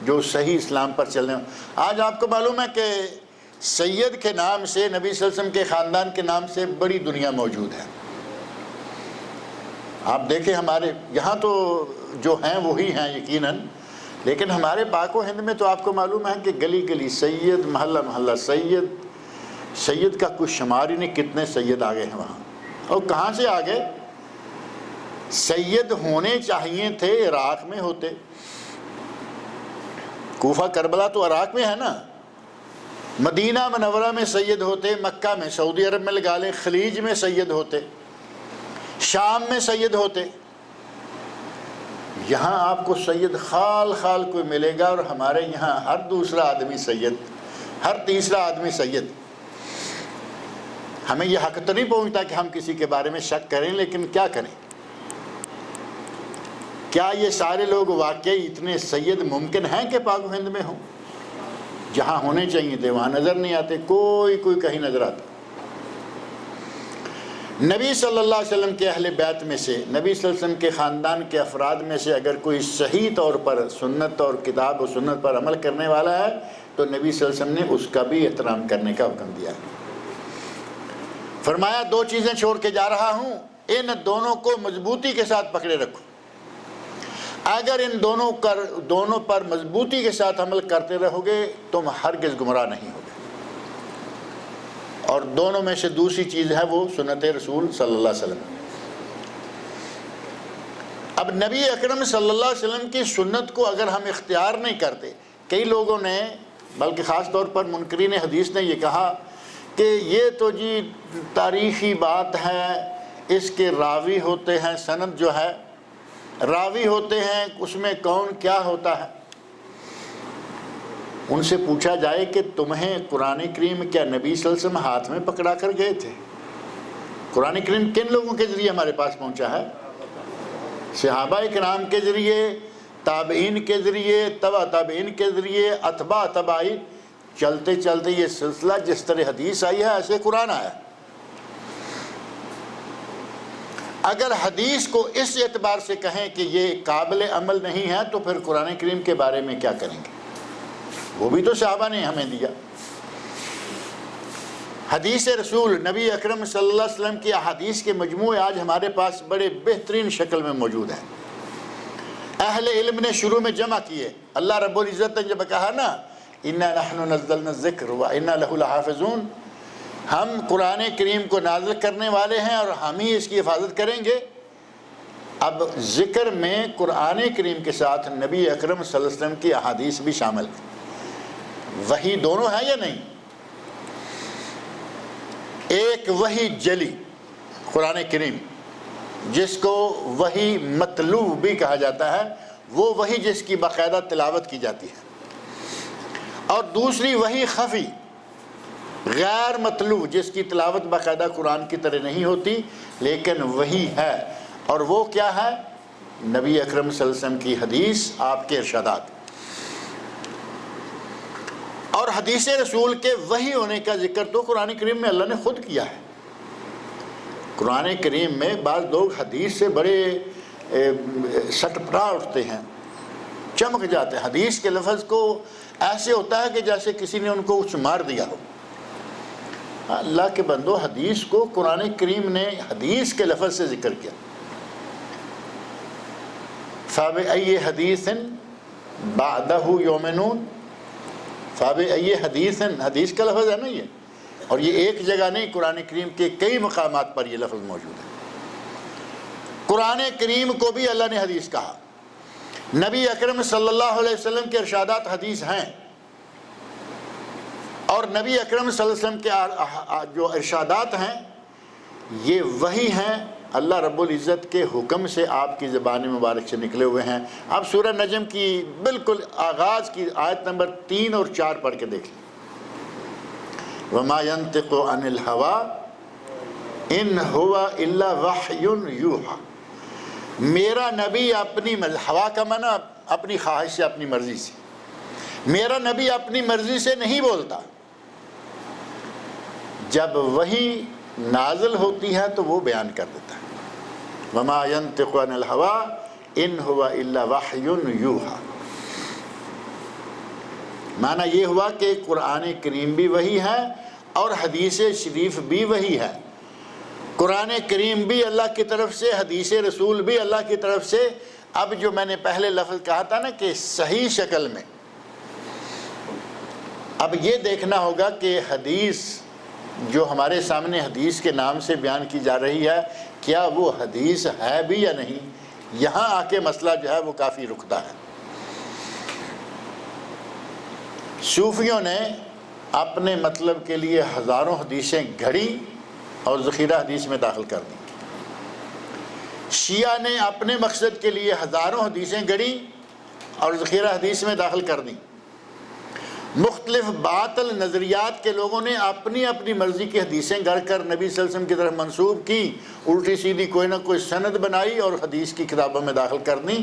جو صحیح اسلام پر چلنے۔ آج آپ کو معلوم ہے کہ سید کے نام سے، نبی صلی اللہ علیہ وسلم کے خاندان کے نام سے بڑی دنیا موجود ہے۔ آپ دیکھیں ہمارے یہاں تو جو ہیں وہی ہیں یقیناً، لیکن ہمارے پاک و ہند میں تو آپ کو معلوم ہے کہ گلی گلی سید، محلہ محلہ سید، سید کا کچھ شمار ہی نہیں، کتنے سید آ گئے ہیں وہاں۔ اور کہاں سے آ گئے؟ سید ہونے چاہیے تھے عراق میں ہوتے، کوفہ کربلا تو عراق میں ہے نا، مدینہ منورہ میں سید ہوتے، مکہ میں، سعودی عرب میں لگا لیں، خلیج میں سید ہوتے، شام میں سید ہوتے۔ یہاں آپ کو سید خال خال کوئی ملے گا، اور ہمارے یہاں ہر دوسرا آدمی سید، ہر تیسرا آدمی سید۔ ہمیں یہ حق تو نہیں پہنچتا کہ ہم کسی کے بارے میں شک کریں، لیکن کیا کریں؟ کیا یہ سارے لوگ واقعی اتنے سید ممکن ہیں کہ پاک و ہند میں ہوں؟ جہاں ہونے چاہیے تھے وہاں نظر نہیں آتے، کوئی کہیں نظر آتا۔ نبی صلی اللہ علیہ وسلم کے اہل بیت میں سے، نبی صلی اللہ علیہ وسلم کے خاندان کے افراد میں سے اگر کوئی صحیح طور پر سنت اور کتاب و سنت پر عمل کرنے والا ہے تو نبی صلی اللہ علیہ وسلم نے اس کا بھی احترام کرنے کا حکم دیا ہے۔ فرمایا 2 چیزیں چھوڑ کے جا رہا ہوں، ان دونوں کو مضبوطی کے ساتھ پکڑے رکھو۔ اگر ان دونوں پر مضبوطی کے ساتھ عمل کرتے رہو گے تم ہرگز گمراہ نہیں ہوگے۔ اور دونوں میں سے دوسری چیز ہے وہ سنت رسول صلی اللہ علیہ وسلم۔ اب نبی اکرم صلی اللہ علیہ وسلم کی سنت کو اگر ہم اختیار نہیں کرتے، کئی لوگوں نے، بلکہ خاص طور پر منکرین حدیث نے یہ کہا کہ یہ تو جی تاریخی بات ہے، اس کے راوی ہوتے ہیں، سند جو ہے راوی ہوتے ہیں، اس میں کون کیا ہوتا ہے۔ ان سے پوچھا جائے کہ تمہیں قرآن کریم کیا نبی صلی اللہ علیہ وسلم ہاتھ میں پکڑا کر گئے تھے؟ قرآن کریم کن لوگوں کے ذریعے ہمارے پاس پہنچا ہے؟ صحابہ کرام کے ذریعے، تابعین کے ذریعے، تبع تابعین کے ذریعے، اتباع تبعین، چلتے چلتے یہ سلسلہ جس طرح حدیث آئی ہے ایسے قرآن آیا۔ اگر حدیث کو اس اعتبار سے کہیں کہ یہ قابل عمل نہیں ہے تو پھر قرآن کریم کے بارے میں کیا کریں گے؟ وہ بھی تو صحابہ نے ہمیں دیا۔ حدیث رسول نبی اکرم صلی اللہ علیہ وسلم کی احادیث کے مجموعے آج ہمارے پاس بڑے بہترین شکل میں موجود ہیں. اہل علم نے شروع میں جمع کیے. اللہ رب العزت نے جب کہا نا اِنَّا نَحْنُ نَزَّلْنَا الذِّكْرَ وَإِنَّا لَهُ لَحَافِظُونَ، ہم قرآن کریم کو نازل کرنے والے ہیں اور ہم ہی اس کی حفاظت کریں گے. اب ذکر میں قرآن کریم کے ساتھ نبی اکرم صلی اللہ علیہ وسلم کی احادیث بھی شامل ہیں. وحی دونوں ہیں یا نہیں؟ ایک وحی جلی قرآن کریم جس کو وحی متلو بھی کہا جاتا ہے، وہ وحی جس کی باقاعدہ تلاوت کی جاتی ہے، اور دوسری وحی خفی غیر متلو جس کی تلاوت باقاعدہ قرآن کی طرح نہیں ہوتی لیکن وحی ہے. اور وہ کیا ہے؟ نبی اکرم صلی اللہ علیہ وسلم کی حدیث، آپ کے ارشادات. اور حدیث رسول کے وحی ہونے کا ذکر تو قرآن کریم میں اللہ نے خود کیا ہے. قرآن کریم میں بعض لوگ حدیث سے بڑے سٹپٹا اٹھتے ہیں، چمک جاتے ہیں. حدیث کے لفظ کو ایسے ہوتا ہے کہ جیسے کسی نے ان کو کچھ مار دیا ہو. اللہ کے بندو، حدیث کو قرآن کریم نے حدیث کے لفظ سے ذکر کیا. فَبِأَيِّ حَدِيثٍ بَعْدَهُ يُؤْمِنُونَ. فَبِأَيِّ حَدِيثٍ، حدیث کا لفظ ہے نا یہ، اور یہ ایک جگہ نہیں، قرآن کریم کے کئی مقامات پر یہ لفظ موجود ہے. قرآن کریم کو بھی اللہ نے حدیث کہا. نبی اکرم صلی اللہ علیہ وسلم کے ارشادات حدیث ہیں، اور نبی اکرم صلی اللہ علیہ وسلم کے جو ارشادات ہیں یہ وحی ہیں، اللہ رب العزت کے حکم سے آپ کی زبان مبارک سے نکلے ہوئے ہیں. آپ سورہ نجم کی بالکل آغاز کی آیت نمبر 3 اور 4 پڑھ کے دیکھ لیں. وَمَا يَنْتِقُ عَنِ الْهَوَىٰ إِنْ هُوَ إِلَّا وَحْيٌ يُوحَىٰ. میرا نبی اپنی ہوا کا معنی اپنی خواہش سے، اپنی مرضی سے. میرا نبی اپنی مرضی سے نہیں بولتا. جب وحی نازل ہوتی ہے تو وہ بیان کر دیتا ہے. وَمَا يَنْتِقُ عَنِ الْهَوَىٰ إِنْ هُوَ إِلَّا وَحْيٌ يُوحَىٰ. معنی یہ ہوا کہ قرآن کریم بھی وحی ہے اور حدیث شریف بھی وحی ہے. قرآن کریم بھی اللہ کی طرف سے، حدیث رسول بھی اللہ کی طرف سے. اب جو میں نے پہلے لفظ کہا تھا نا کہ صحیح شکل میں، اب یہ دیکھنا ہوگا کہ حدیث جو ہمارے سامنے حدیث کے نام سے بیان کی جا رہی ہے، کیا وہ حدیث ہے بھی یا نہیں. یہاں آ کے مسئلہ جو ہے وہ کافی رکتا ہے. صوفیوں نے اپنے مطلب کے لیے ہزاروں حدیثیں گھڑی اور ذخیرہ حدیث میں داخل کر دی. شیعہ نے اپنے مقصد کے لیے ہزاروں حدیثیں گھڑی اور ذخیرہ حدیث میں داخل کر دی. مختلف باطل نظریات کے لوگوں نے اپنی اپنی مرضی کی حدیثیں گھڑ کر نبی صلی اللہ علیہ وسلم کی طرف منسوب کی، الٹی سیدھی کوئی نہ کوئی سند بنائی اور حدیث کی کتابوں میں داخل کر دی.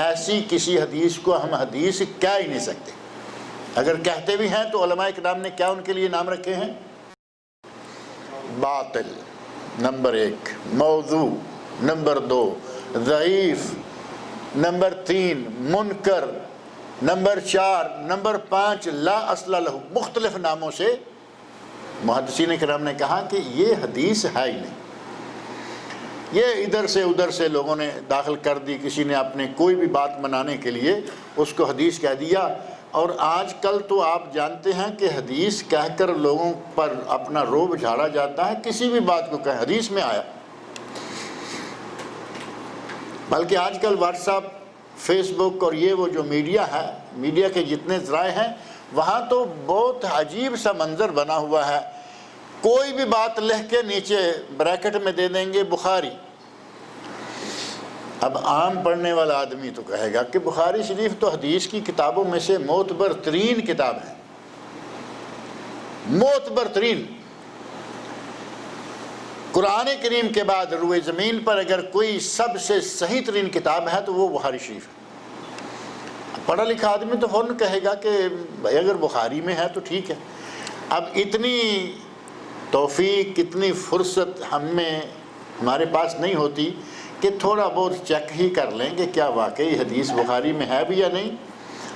ایسی کسی حدیث کو ہم حدیث کہہ ہی نہیں سکتے. اگر کہتے بھی ہیں تو علماء کرام نے کیا ان کے لیے نام رکھے ہیں؟ باطل نمبر 1، موضوع نمبر 2، ضعیف نمبر 3، منکر نمبر 4، نمبر 5 لا اصل لہ. مختلف ناموں سے محدثین کرام نے کہا کہ یہ حدیث ہے ہی نہیں. یہ ادھر سے ادھر سے لوگوں نے داخل کر دی. کسی نے اپنے کوئی بھی بات منانے کے لیے اس کو حدیث کہہ دیا. اور آج کل تو آپ جانتے ہیں کہ حدیث کہہ کر لوگوں پر اپنا روب جھاڑا جاتا ہے. کسی بھی بات کو کہیں حدیث میں آیا. بلکہ آج کل واٹس ایپ، فیس بک اور یہ وہ جو میڈیا ہے، میڈیا کے جتنے ذرائع ہیں، وہاں تو بہت عجیب سا منظر بنا ہوا ہے. کوئی بھی بات لکھ کے نیچے بریکٹ میں دے دیں گے بخاری. اب عام پڑھنے والا آدمی تو کہے گا کہ بخاری شریف تو حدیث کی کتابوں میں سے معتبر ترین کتاب ہے. معتبر ترین. قرآن کریم کے بعد روئے زمین پر اگر کوئی سب سے صحیح ترین کتاب ہے تو وہ بخاری شریف ہے. پڑھا لکھا آدمی تو فوراً کہے گا کہ بھائی اگر بخاری میں ہے تو ٹھیک ہے. اب اتنی توفیق، کتنی فرصت ہمارے پاس نہیں ہوتی کہ تھوڑا بہت چیک ہی کر لیں کہ کیا واقعی حدیث بخاری میں ہے بھی یا نہیں.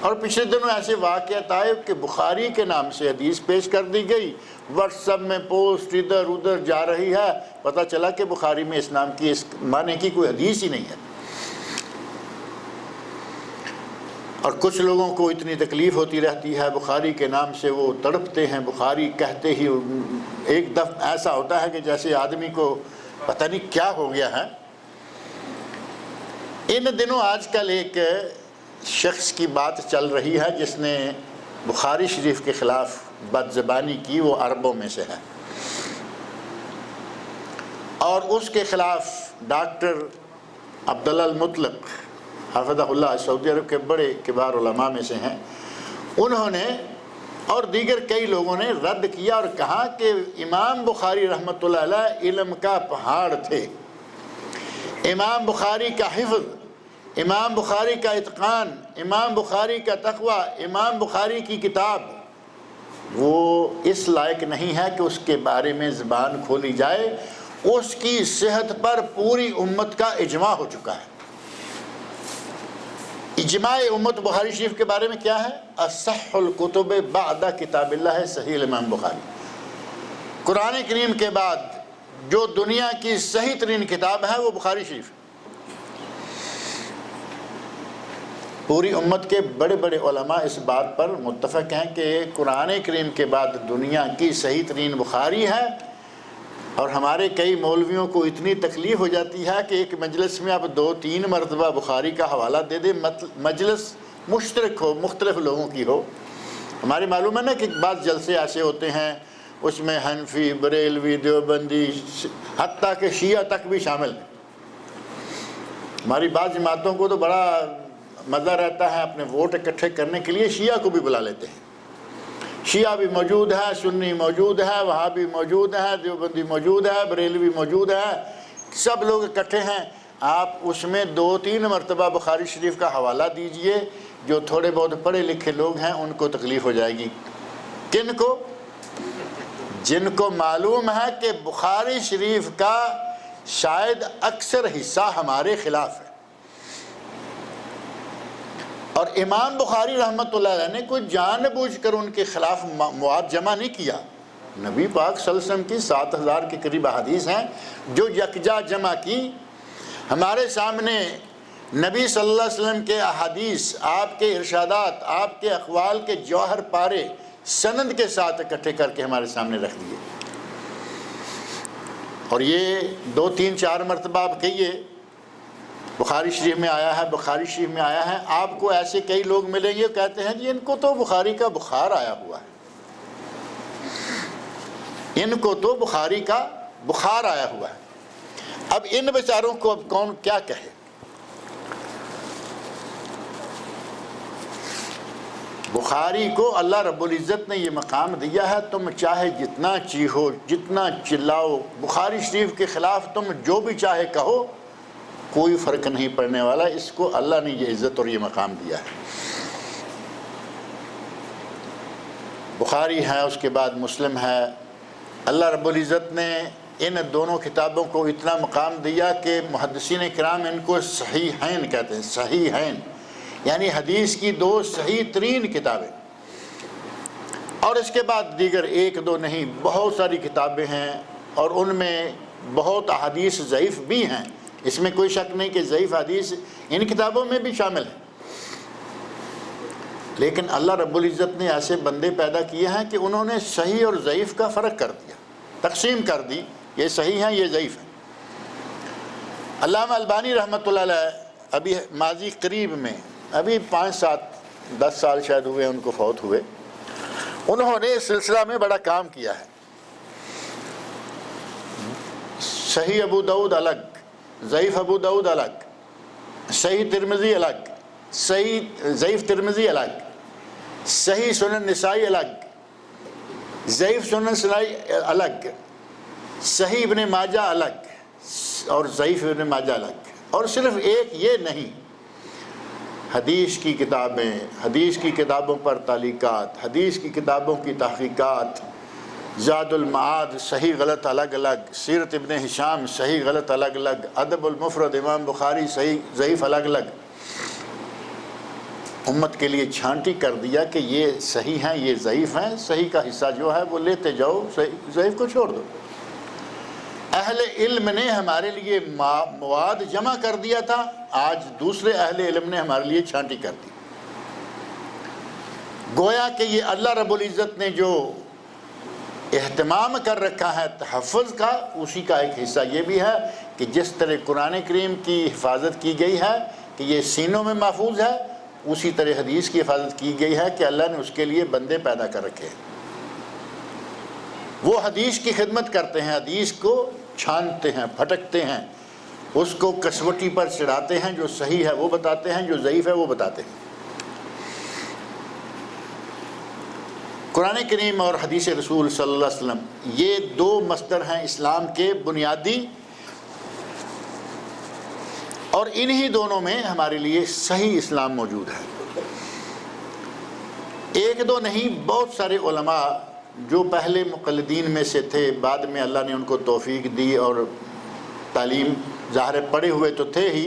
اور پچھلے دنوں ایسے واقعات آئے کہ بخاری کے نام سے حدیث پیش کر دی گئی، واٹس ایپ میں پوسٹ ادھر ادھر جا رہی ہے، پتہ چلا کہ بخاری میں اس نام کی اس معنی کی کوئی حدیث ہی نہیں ہے۔ اور کچھ لوگوں کو اتنی تکلیف ہوتی رہتی ہے بخاری کے نام سے، وہ تڑپتے ہیں، بخاری کہتے ہی ایک دفعہ ایسا ہوتا ہے کہ جیسے آدمی کو پتہ نہیں کیا ہو گیا ہے۔ ان دنوں آج کل ایک شخص کی بات چل رہی ہے جس نے بخاری شریف کے خلاف بد زبانی کی، وہ عربوں میں سے ہے، اور اس کے خلاف ڈاکٹر عبداللہ المطلق حفظہ اللہ سعودی عرب کے بڑے کبار علماء میں سے ہیں، انہوں نے اور دیگر کئی لوگوں نے رد کیا اور کہا کہ امام بخاری رحمۃ اللہ علیہ علم کا پہاڑ تھے، امام بخاری کا حفظ، امام بخاری کا اتقان، امام بخاری کا تقوی، امام بخاری کی کتاب وہ اس لائق نہیں ہے کہ اس کے بارے میں زبان کھولی جائے۔ اس کی صحت پر پوری امت کا اجماع ہو چکا ہے۔ اجماع امت بخاری شریف کے بارے میں کیا ہے؟ اصح الکتب بعد کتاب اللہ صحیح الامام بخاری، قرآن کریم کے بعد جو دنیا کی صحیح ترین کتاب ہے وہ بخاری شریف ہے۔ پوری امت کے بڑے بڑے علماء اس بات پر متفق ہیں کہ قرآن کریم کے بعد دنیا کی صحیح ترین بخاری ہے۔ اور ہمارے کئی مولویوں کو اتنی تکلیف ہو جاتی ہے کہ ایک مجلس میں آپ 2-3 مرتبہ بخاری کا حوالہ دے دیں، مجلس مشترک ہو، مختلف لوگوں کی ہو۔ ہمارے معلوم ہے نا کہ بعض جلسے ایسے ہوتے ہیں اس میں حنفی، بریلوی، دیوبندی، حتیٰ کہ شیعہ تک بھی شامل ہیں۔ ہماری بعض جماعتوں کو تو بڑا مزہ رہتا ہے، اپنے ووٹ اکٹھے کرنے کے لیے شیعہ کو بھی بلا لیتے ہیں۔ شیعہ بھی موجود ہے، سنی موجود ہے، وہابی موجود ہے، دیوبندی موجود ہے، بریلوی موجود ہے، سب لوگ اکٹھے ہیں۔ آپ اس میں 2-3 مرتبہ بخاری شریف کا حوالہ دیجئے، جو تھوڑے بہت پڑھے لکھے لوگ ہیں ان کو تکلیف ہو جائے گی۔ کن کو؟ جن کو معلوم ہے کہ بخاری شریف کا شاید اکثر حصہ ہمارے خلاف ہے، اور امام بخاری رحمۃ اللہ علیہ نے کوئی جان بوجھ کر ان کے خلاف مواد جمع نہیں کیا۔ نبی پاک صلی اللہ علیہ وسلم کی 7000 کے قریب احادیث ہیں جو یکجا جمع کی۔ ہمارے سامنے نبی صلی اللہ علیہ وسلم کے احادیث، آپ کے ارشادات، آپ کے اقوال کے جوہر پارے سند کے ساتھ اکٹھے کر کے ہمارے سامنے رکھ دیے۔ اور یہ 2-3-4 مرتبہ آپ کہیے بخاری شریف میں آیا ہے، بخاری شریف میں آیا ہے، آپ کو ایسے کئی لوگ ملیں گے کہتے ہیں جی ان کو تو بخاری کا بخار آیا ہوا ہے، ان کو تو بخاری کا بخار آیا ہوا ہے۔ اب ان بیچاروں کو اب کون کیا کہے؟ بخاری کو اللہ رب العزت نے یہ مقام دیا ہے، تم چاہے جتنا چیخو، جتنا چلاؤ، بخاری شریف کے خلاف تم جو بھی چاہے کہو، کوئی فرق نہیں پڑنے والا۔ اس کو اللہ نے یہ عزت اور یہ مقام دیا ہے۔ بخاری ہے، اس کے بعد مسلم ہے۔ اللہ رب العزت نے ان دونوں کتابوں کو اتنا مقام دیا کہ محدثین کرام ان کو صحیحین کہتے ہیں، صحیحین یعنی حدیث کی 2 صحیح ترین کتابیں۔ اور اس کے بعد دیگر 1-2 نہیں، بہت ساری کتابیں ہیں، اور ان میں بہت احادیث ضعیف بھی ہیں، اس میں کوئی شک نہیں کہ ضعیف حدیث ان کتابوں میں بھی شامل ہے۔ لیکن اللہ رب العزت نے ایسے بندے پیدا کیے ہیں کہ انہوں نے صحیح اور ضعیف کا فرق کر دیا، تقسیم کر دی، یہ صحیح ہیں، یہ ضعیف ہیں۔ علامہ البانی رحمۃ اللہ علیہ ابھی ماضی قریب میں، ابھی 5-7-10 سال شاید ہوئے ان کو فوت ہوئے، انہوں نے اس سلسلہ میں بڑا کام کیا ہے۔ صحیح ابو داؤد الگ، ضعیف ابو داؤد الگ، صحیح ترمذی الگ، صحیح ضعیف ترمذی الگ، صحیح سنن نسائی الگ، ضعیف سنن نسائی الگ، صحیح ابن ماجہ الگ اور ضعیف ابن ماجہ الگ۔ اور صرف ایک یہ نہیں، حدیث کی کتابیں، حدیث کی کتابوں پر تعلیقات، حدیث کی کتابوں کی تحقیقات، زاد المعاد صحیح غلط الگ الگ، سیرت ابن ہشام صحیح غلط الگ الگ، ادب المفرد امام بخاری صحیح ضعیف الگ الگ۔ امت کے لیے چھانٹی کر دیا کہ یہ صحیح ہیں یہ ضعیف ہیں، صحیح کا حصہ جو ہے وہ لیتے جاؤ، ضعیف کو چھوڑ دو۔ اہل علم نے ہمارے لیے مواد جمع کر دیا تھا، آج دوسرے اہل علم نے ہمارے لیے چھانٹی کر دی۔ گویا کہ یہ اللہ رب العزت نے جو اہتمام کر رکھا ہے تحفظ کا، اسی کا ایک حصہ یہ بھی ہے کہ جس طرح قرآن کریم کی حفاظت کی گئی ہے کہ یہ سینوں میں محفوظ ہے، اسی طرح حدیث کی حفاظت کی گئی ہے کہ اللہ نے اس کے لیے بندے پیدا کر رکھے ہیں، وہ حدیث کی خدمت کرتے ہیں، حدیث کو چھانتے ہیں، پھٹکتے ہیں، اس کو کسوٹی پر چڑھاتے ہیں، جو صحیح ہے وہ بتاتے ہیں، جو ضعیف ہے وہ بتاتے ہیں۔ قرآن کریم اور حدیث رسول صلی اللہ علیہ وسلم یہ دو مصدر ہیں اسلام کے بنیادی، اور انہی دونوں میں ہمارے لیے صحیح اسلام موجود ہے۔ ایک دو نہیں، بہت سارے علماء جو پہلے مقلدین میں سے تھے، بعد میں اللہ نے ان کو توفیق دی اور تعلیم، ظاہر پڑھے ہوئے تو تھے ہی،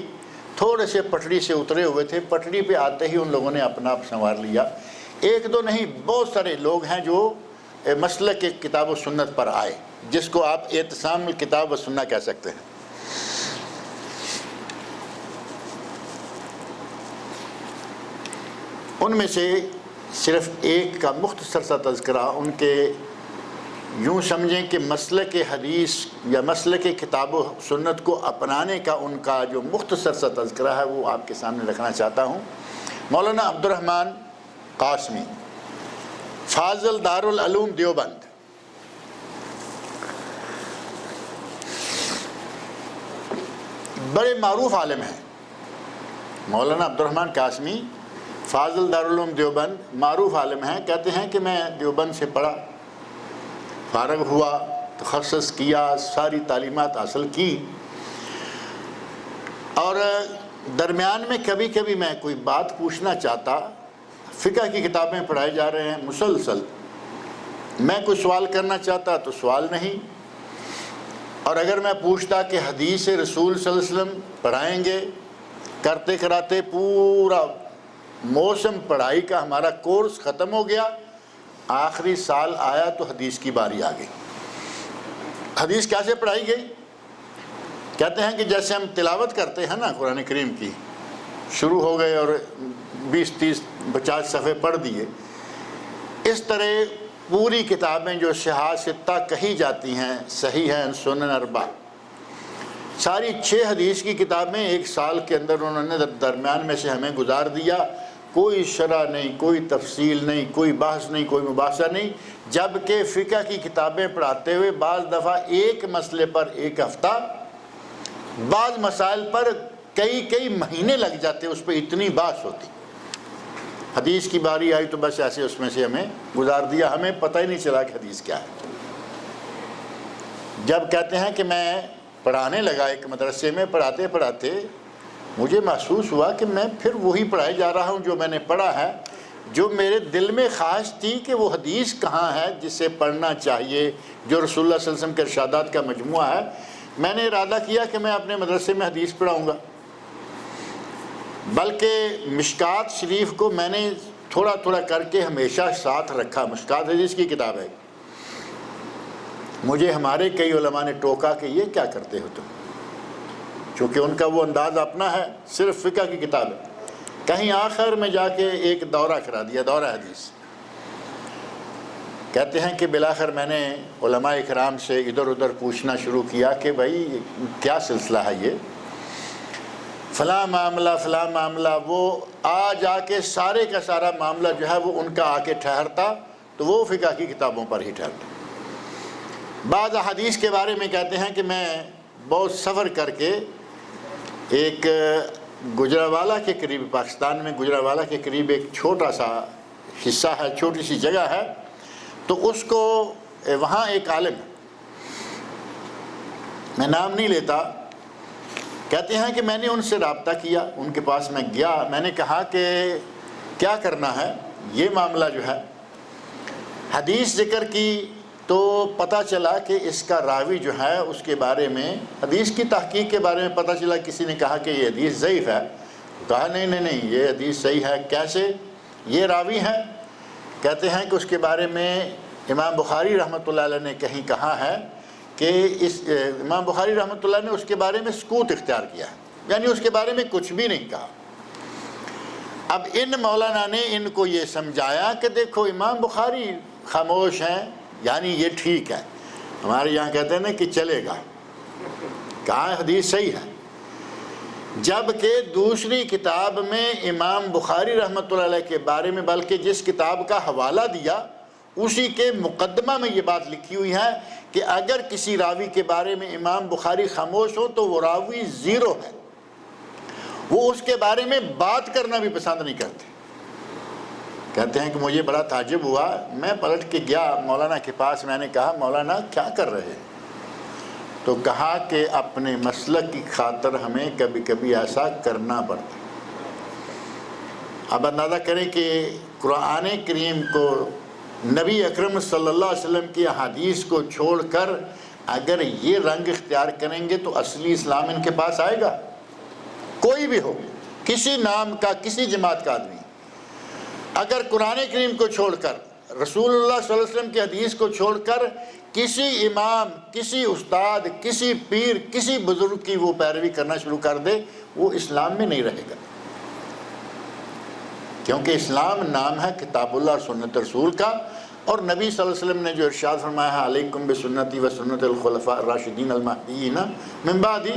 تھوڑے سے پٹڑی سے اترے ہوئے تھے، پٹڑی پہ آتے ہی ان لوگوں نے اپنا آپ سنوار لیا۔ ایک دو نہیں، بہت سارے لوگ ہیں جو مسلک کے کتاب و سنت پر آئے، جس کو آپ اعتصام الکتاب و سنت کہہ سکتے ہیں۔ ان میں سے صرف ایک کا مختصر سا تذکرہ، ان کے یوں سمجھیں کہ مسلک حدیث یا مسلک کتاب و سنت کو اپنانے کا ان کا جو مختصر سا تذکرہ ہے وہ آپ کے سامنے رکھنا چاہتا ہوں۔ مولانا عبد الرحمن قاسمی، فاضل دارالعلوم دیوبند، بڑے معروف عالم ہیں۔ مولانا عبد الرحمن قاسمی فاضل دارالعلوم دیوبند معروف عالم ہیں، کہتے ہیں کہ میں دیوبند سے پڑھا، فارغ ہوا، تخصص کیا، ساری تعلیمات حاصل کی، اور درمیان میں کبھی کبھی میں کوئی بات پوچھنا چاہتا، فقہ کی کتابیں پڑھائی جا رہے ہیں مسلسل، میں کوئی سوال کرنا چاہتا تو سوال نہیں، اور اگر میں پوچھتا کہ حدیث رسول صلی اللہ علیہ وسلم پڑھائیں گے، کرتے کراتے پورا موسم پڑھائی کا ہمارا کورس ختم ہو گیا، آخری سال آیا تو حدیث کی باری آ گئی۔ حدیث کیسے پڑھائی گئی؟ کہتے ہیں کہ جیسے ہم تلاوت کرتے ہیں نا قرآن کریم کی، شروع ہو گئے اور 20 30 50 صفحے پڑھ دیے، اس طرح پوری کتابیں جو صحاح ستہ کہی جاتی ہیں، صحیح ہیں، سنن اربع، ساری 6 حدیث کی کتابیں ایک سال کے اندر انہوں نے درمیان میں سے ہمیں گزار دیا، کوئی شرح نہیں، کوئی تفصیل نہیں، کوئی بحث نہیں، کوئی مباحثہ نہیں، جبکہ فقہ کی کتابیں پڑھاتے ہوئے بعض دفعہ ایک مسئلے پر ایک ہفتہ، بعض مسائل پر کئی مہینے لگ جاتے، اس پہ اتنی بحث ہوتی۔ حدیث کی باری آئی تو بس ایسے اس میں سے ہمیں گزار دیا، ہمیں پتہ ہی نہیں چلا کہ حدیث کیا ہے۔ جب کہتے ہیں کہ میں پڑھانے لگا ایک مدرسے میں، پڑھاتے پڑھاتے مجھے محسوس ہوا کہ میں پھر وہی پڑھائے جا رہا ہوں جو میں نے پڑھا ہے، جو میرے دل میں خواہش تھی کہ وہ حدیث کہاں ہے جسے پڑھنا چاہیے، جو رسول اللہ صلی اللہ علیہ وسلم کے ارشادات کا مجموعہ ہے۔ میں نے ارادہ کیا کہ میں اپنے مدرسے میں حدیث پڑھاؤں گا، بلکہ مشکات شریف کو میں نے تھوڑا تھوڑا کر کے ہمیشہ ساتھ رکھا۔ مشکات حدیث کی کتاب ہے، مجھے ہمارے کئی علماء نے ٹوکا کہ یہ کیا کرتے ہو تم، چونکہ ان کا وہ انداز اپنا ہے، صرف فقہ کی کتاب ہے۔ کہیں آخر میں جا کے ایک دورہ کرا دیا، دورہ حدیث۔ کہتے ہیں کہ بالآخر میں نے علماء اکرام سے ادھر ادھر پوچھنا شروع کیا کہ بھائی کیا سلسلہ ہے یہ، فلاں معاملہ، وہ جا کے سارے کا سارا معاملہ جو ہے وہ ان کا آ کے ٹھہرتا تو وہ فقہ کی کتابوں پر ہی ٹھہرتا۔ بعض احادیث کے بارے میں کہتے ہیں کہ میں بہت سفر کر کے ایک گجرانوالہ کے قریب، پاکستان میں گجرانوالہ کے قریب ایک چھوٹا سا حصہ ہے، چھوٹی سی جگہ ہے، تو اس کو وہاں ایک عالم، میں نام نہیں لیتا، کہتے ہیں کہ میں نے ان سے رابطہ کیا، ان کے پاس میں گیا، میں نے کہا کہ کیا کرنا ہے، یہ معاملہ جو ہے حدیث ذکر کی تو پتہ چلا کہ اس کا راوی جو ہے اس کے بارے میں، حدیث کی تحقیق کے بارے میں پتہ چلا، کسی نے کہا کہ یہ حدیث ضعیف ہے، کہا نہیں نہیں نہیں یہ حدیث صحیح ہے. کیسے؟ یہ راوی ہیں، کہتے ہیں کہ اس کے بارے میں امام بخاری رحمۃ اللہ علیہ نے کہیں کہا ہے کہ امام بخاری رحمۃ اللہ نے اس کے بارے میں سکوت اختیار کیا ہے، یعنی اس کے بارے میں کچھ بھی نہیں کہا. اب ان مولانا نے ان کو یہ سمجھایا کہ دیکھو امام بخاری خاموش ہیں، یعنی یہ ٹھیک ہے. ہمارے یہاں کہتے ہیں نا کہ چلے گا، کہا حدیث صحیح ہے. جبکہ دوسری کتاب میں امام بخاری رحمۃ اللہ علیہ کے بارے میں، بلکہ جس کتاب کا حوالہ دیا اسی کے مقدمہ میں یہ بات لکھی ہوئی ہے کہ اگر کسی راوی کے بارے میں امام بخاری خاموش ہو تو وہ راوی زیرو ہے، وہ اس کے بارے میں بات کرنا بھی پسند نہیں کرتے. کہتے ہیں کہ مجھے بڑا تعجب ہوا، میں پلٹ کے گیا مولانا کے پاس، میں نے کہا مولانا کیا کر رہے ہیں؟ تو کہا کہ اپنے مسلک کی خاطر ہمیں کبھی کبھی ایسا کرنا پڑتا. اب اندازہ کریں کہ قرآن کریم کو، نبی اکرم صلی اللہ علیہ وسلم کی احادیث کو چھوڑ کر اگر یہ رنگ اختیار کریں گے تو اصلی اسلام ان کے پاس آئے گا؟ کوئی بھی ہو، کسی نام کا، کسی جماعت کا آدمی اگر قرآن کریم کو چھوڑ کر، رسول اللہ صلی اللہ علیہ وسلم کی حدیث کو چھوڑ کر کسی امام، کسی استاد، کسی پیر، کسی بزرگ کی وہ پیروی کرنا شروع کر دے، وہ اسلام میں نہیں رہے گا. کیونکہ اسلام نام ہے کتاب اللہ اور سنت رسول کا، اور نبی صلی اللہ علیہ وسلم نے جو ارشاد فرمایا ہے علیکم بسنتی و سنت الخلفاء الراشدین المہدیین من بعدی،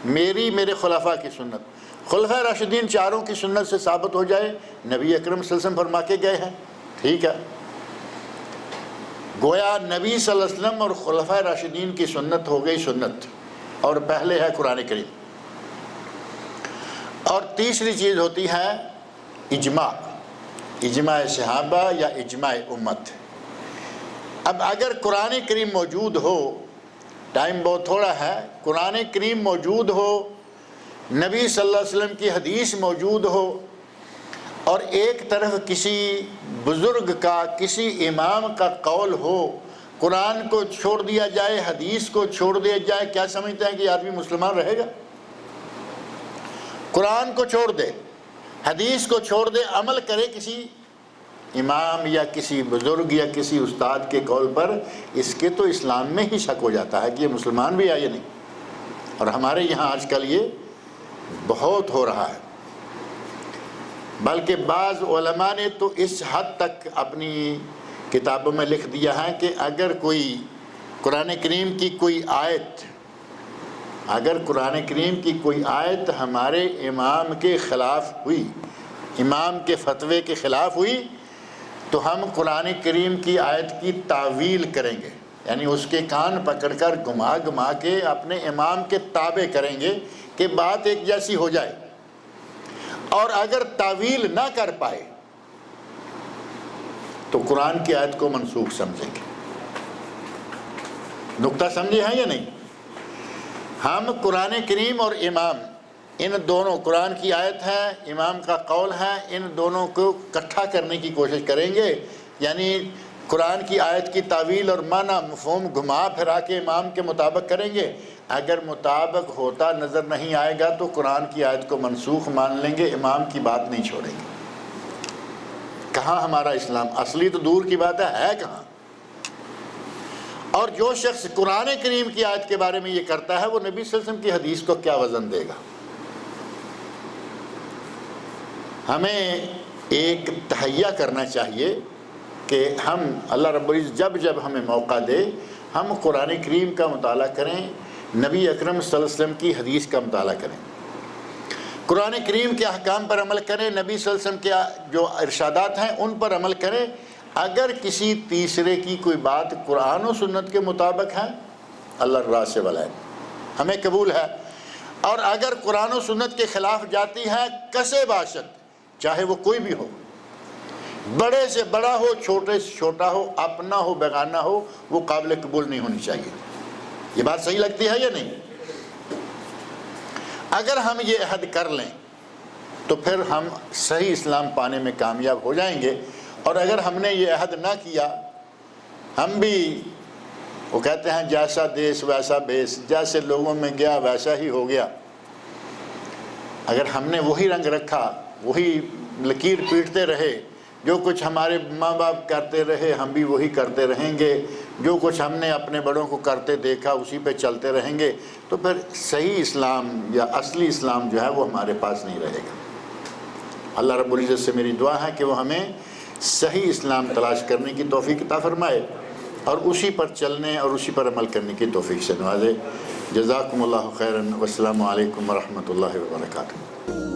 میرے خلفاء کی سنت، خلفاء راشدین چاروں کی سنت سے ثابت ہو جائے. نبی اکرم صلی اللہ علیہ وسلم فرما کے گئے ہیں، ٹھیک ہے. گویا نبی صلی اللہ علیہ وسلم اور خلفاء راشدین کی سنت ہو گئی سنت، اور پہلے ہے قرآن کریم. اور تیسری چیز ہوتی ہے اجماع، اجماع صحابہ یا اجماع امت. اب اگر قرآن کریم موجود ہو، ٹائم بہت تھوڑا ہے، قرآن کریم موجود ہو، نبی صلی اللہ علیہ وسلم کی حدیث موجود ہو، اور ایک طرف کسی بزرگ کا، کسی امام کا قول ہو، قرآن کو چھوڑ دیا جائے، حدیث کو چھوڑ دیا جائے، کیا سمجھتے ہیں کہ یہ آدمی مسلمان رہے گا؟ قرآن کو چھوڑ دے، حدیث کو چھوڑ دے، عمل کرے کسی امام یا کسی بزرگ یا کسی استاد کے قول پر، اس کے تو اسلام میں ہی شک ہو جاتا ہے کہ یہ مسلمان بھی ہے یا نہیں. اور ہمارے یہاں آج کل یہ بہت ہو رہا ہے. بلکہ بعض علماء نے تو اس حد تک اپنی کتابوں میں لکھ دیا ہے کہ اگر کوئی قرآن کریم کی کوئی آیت، اگر قرآن کریم کی کوئی آیت ہمارے امام کے خلاف ہوئی، امام کے فتوے کے خلاف ہوئی، تو ہم قرآن کریم کی آیت کی تعویل کریں گے، یعنی اس کے کان پکڑ کر گھما گھما کے اپنے امام کے تابع کریں گے کہ بات ایک جیسی ہو جائے. اور اگر تعویل نہ کر پائے تو قرآن کی آیت کو منسوخ سمجھیں گے. نقطہ سمجھے ہیں یا نہیں؟ ہم قرآن کریم اور امام، ان دونوں، قرآن کی آیت ہے، امام کا قول ہے، ان دونوں کو اکٹھا کرنے کی کوشش کریں گے. یعنی قرآن کی آیت کی تعویل اور معنی مفہوم گھما پھرا کے امام کے مطابق کریں گے. اگر مطابق ہوتا نظر نہیں آئے گا تو قرآن کی آیت کو منسوخ مان لیں گے، امام کی بات نہیں چھوڑیں گے. کہاں ہمارا اسلام؟ اصلی تو دور کی بات ہے کہاں؟ اور جو شخص قرآن کریم کی آیت کے بارے میں یہ کرتا ہے وہ نبی صلی اللہ علیہ وسلم کی حدیث کو کیا وزن دے گا؟ ہمیں ایک تہیہ کرنا چاہیے کہ ہم، اللہ رب العزت جب جب ہمیں موقع دے، ہم قرآن کریم کا مطالعہ کریں، نبی اکرم صلی اللہ علیہ وسلم کی حدیث کا مطالعہ کریں، قرآن کریم کے احکام پر عمل کریں، نبی صلی اللہ علیہ وسلم کے جو ارشادات ہیں ان پر عمل کریں. اگر کسی تیسرے کی کوئی بات قرآن و سنت کے مطابق ہے، اللہ راہ سے ولا ہے، ہمیں قبول ہے. اور اگر قرآن و سنت کے خلاف جاتی ہے، کسے باشد، چاہے وہ کوئی بھی ہو، بڑے سے بڑا ہو، چھوٹے سے چھوٹا ہو، اپنا ہو بیگانہ ہو، وہ قابل قبول نہیں ہونی چاہیے. یہ بات صحیح لگتی ہے یا نہیں؟ اگر ہم یہ عہد کر لیں تو پھر ہم صحیح اسلام پانے میں کامیاب ہو جائیں گے. اور اگر ہم نے یہ عہد نہ کیا، ہم بھی، وہ کہتے ہیں جیسا دیس ویسا بیس، جیسے لوگوں میں گیا ویسا ہی ہو گیا. اگر ہم نے وہی رنگ رکھا، وہی لکیر پیٹتے رہے، جو کچھ ہمارے ماں باپ کرتے رہے ہم بھی وہی کرتے رہیں گے، جو کچھ ہم نے اپنے بڑوں کو کرتے دیکھا اسی پہ چلتے رہیں گے، تو پھر صحیح اسلام یا اصلی اسلام جو ہے وہ ہمارے پاس نہیں رہے گا۔ اللہ رب العزت سے میری دعا ہے کہ وہ ہمیں صحیح اسلام تلاش کرنے کی توفیق عطا فرمائے اور اسی پر چلنے اور اسی پر عمل کرنے کی توفیق سے نوازے۔ جزاکم اللہ خیراً، والسلام علیکم ورحمۃ اللہ وبرکاتہ۔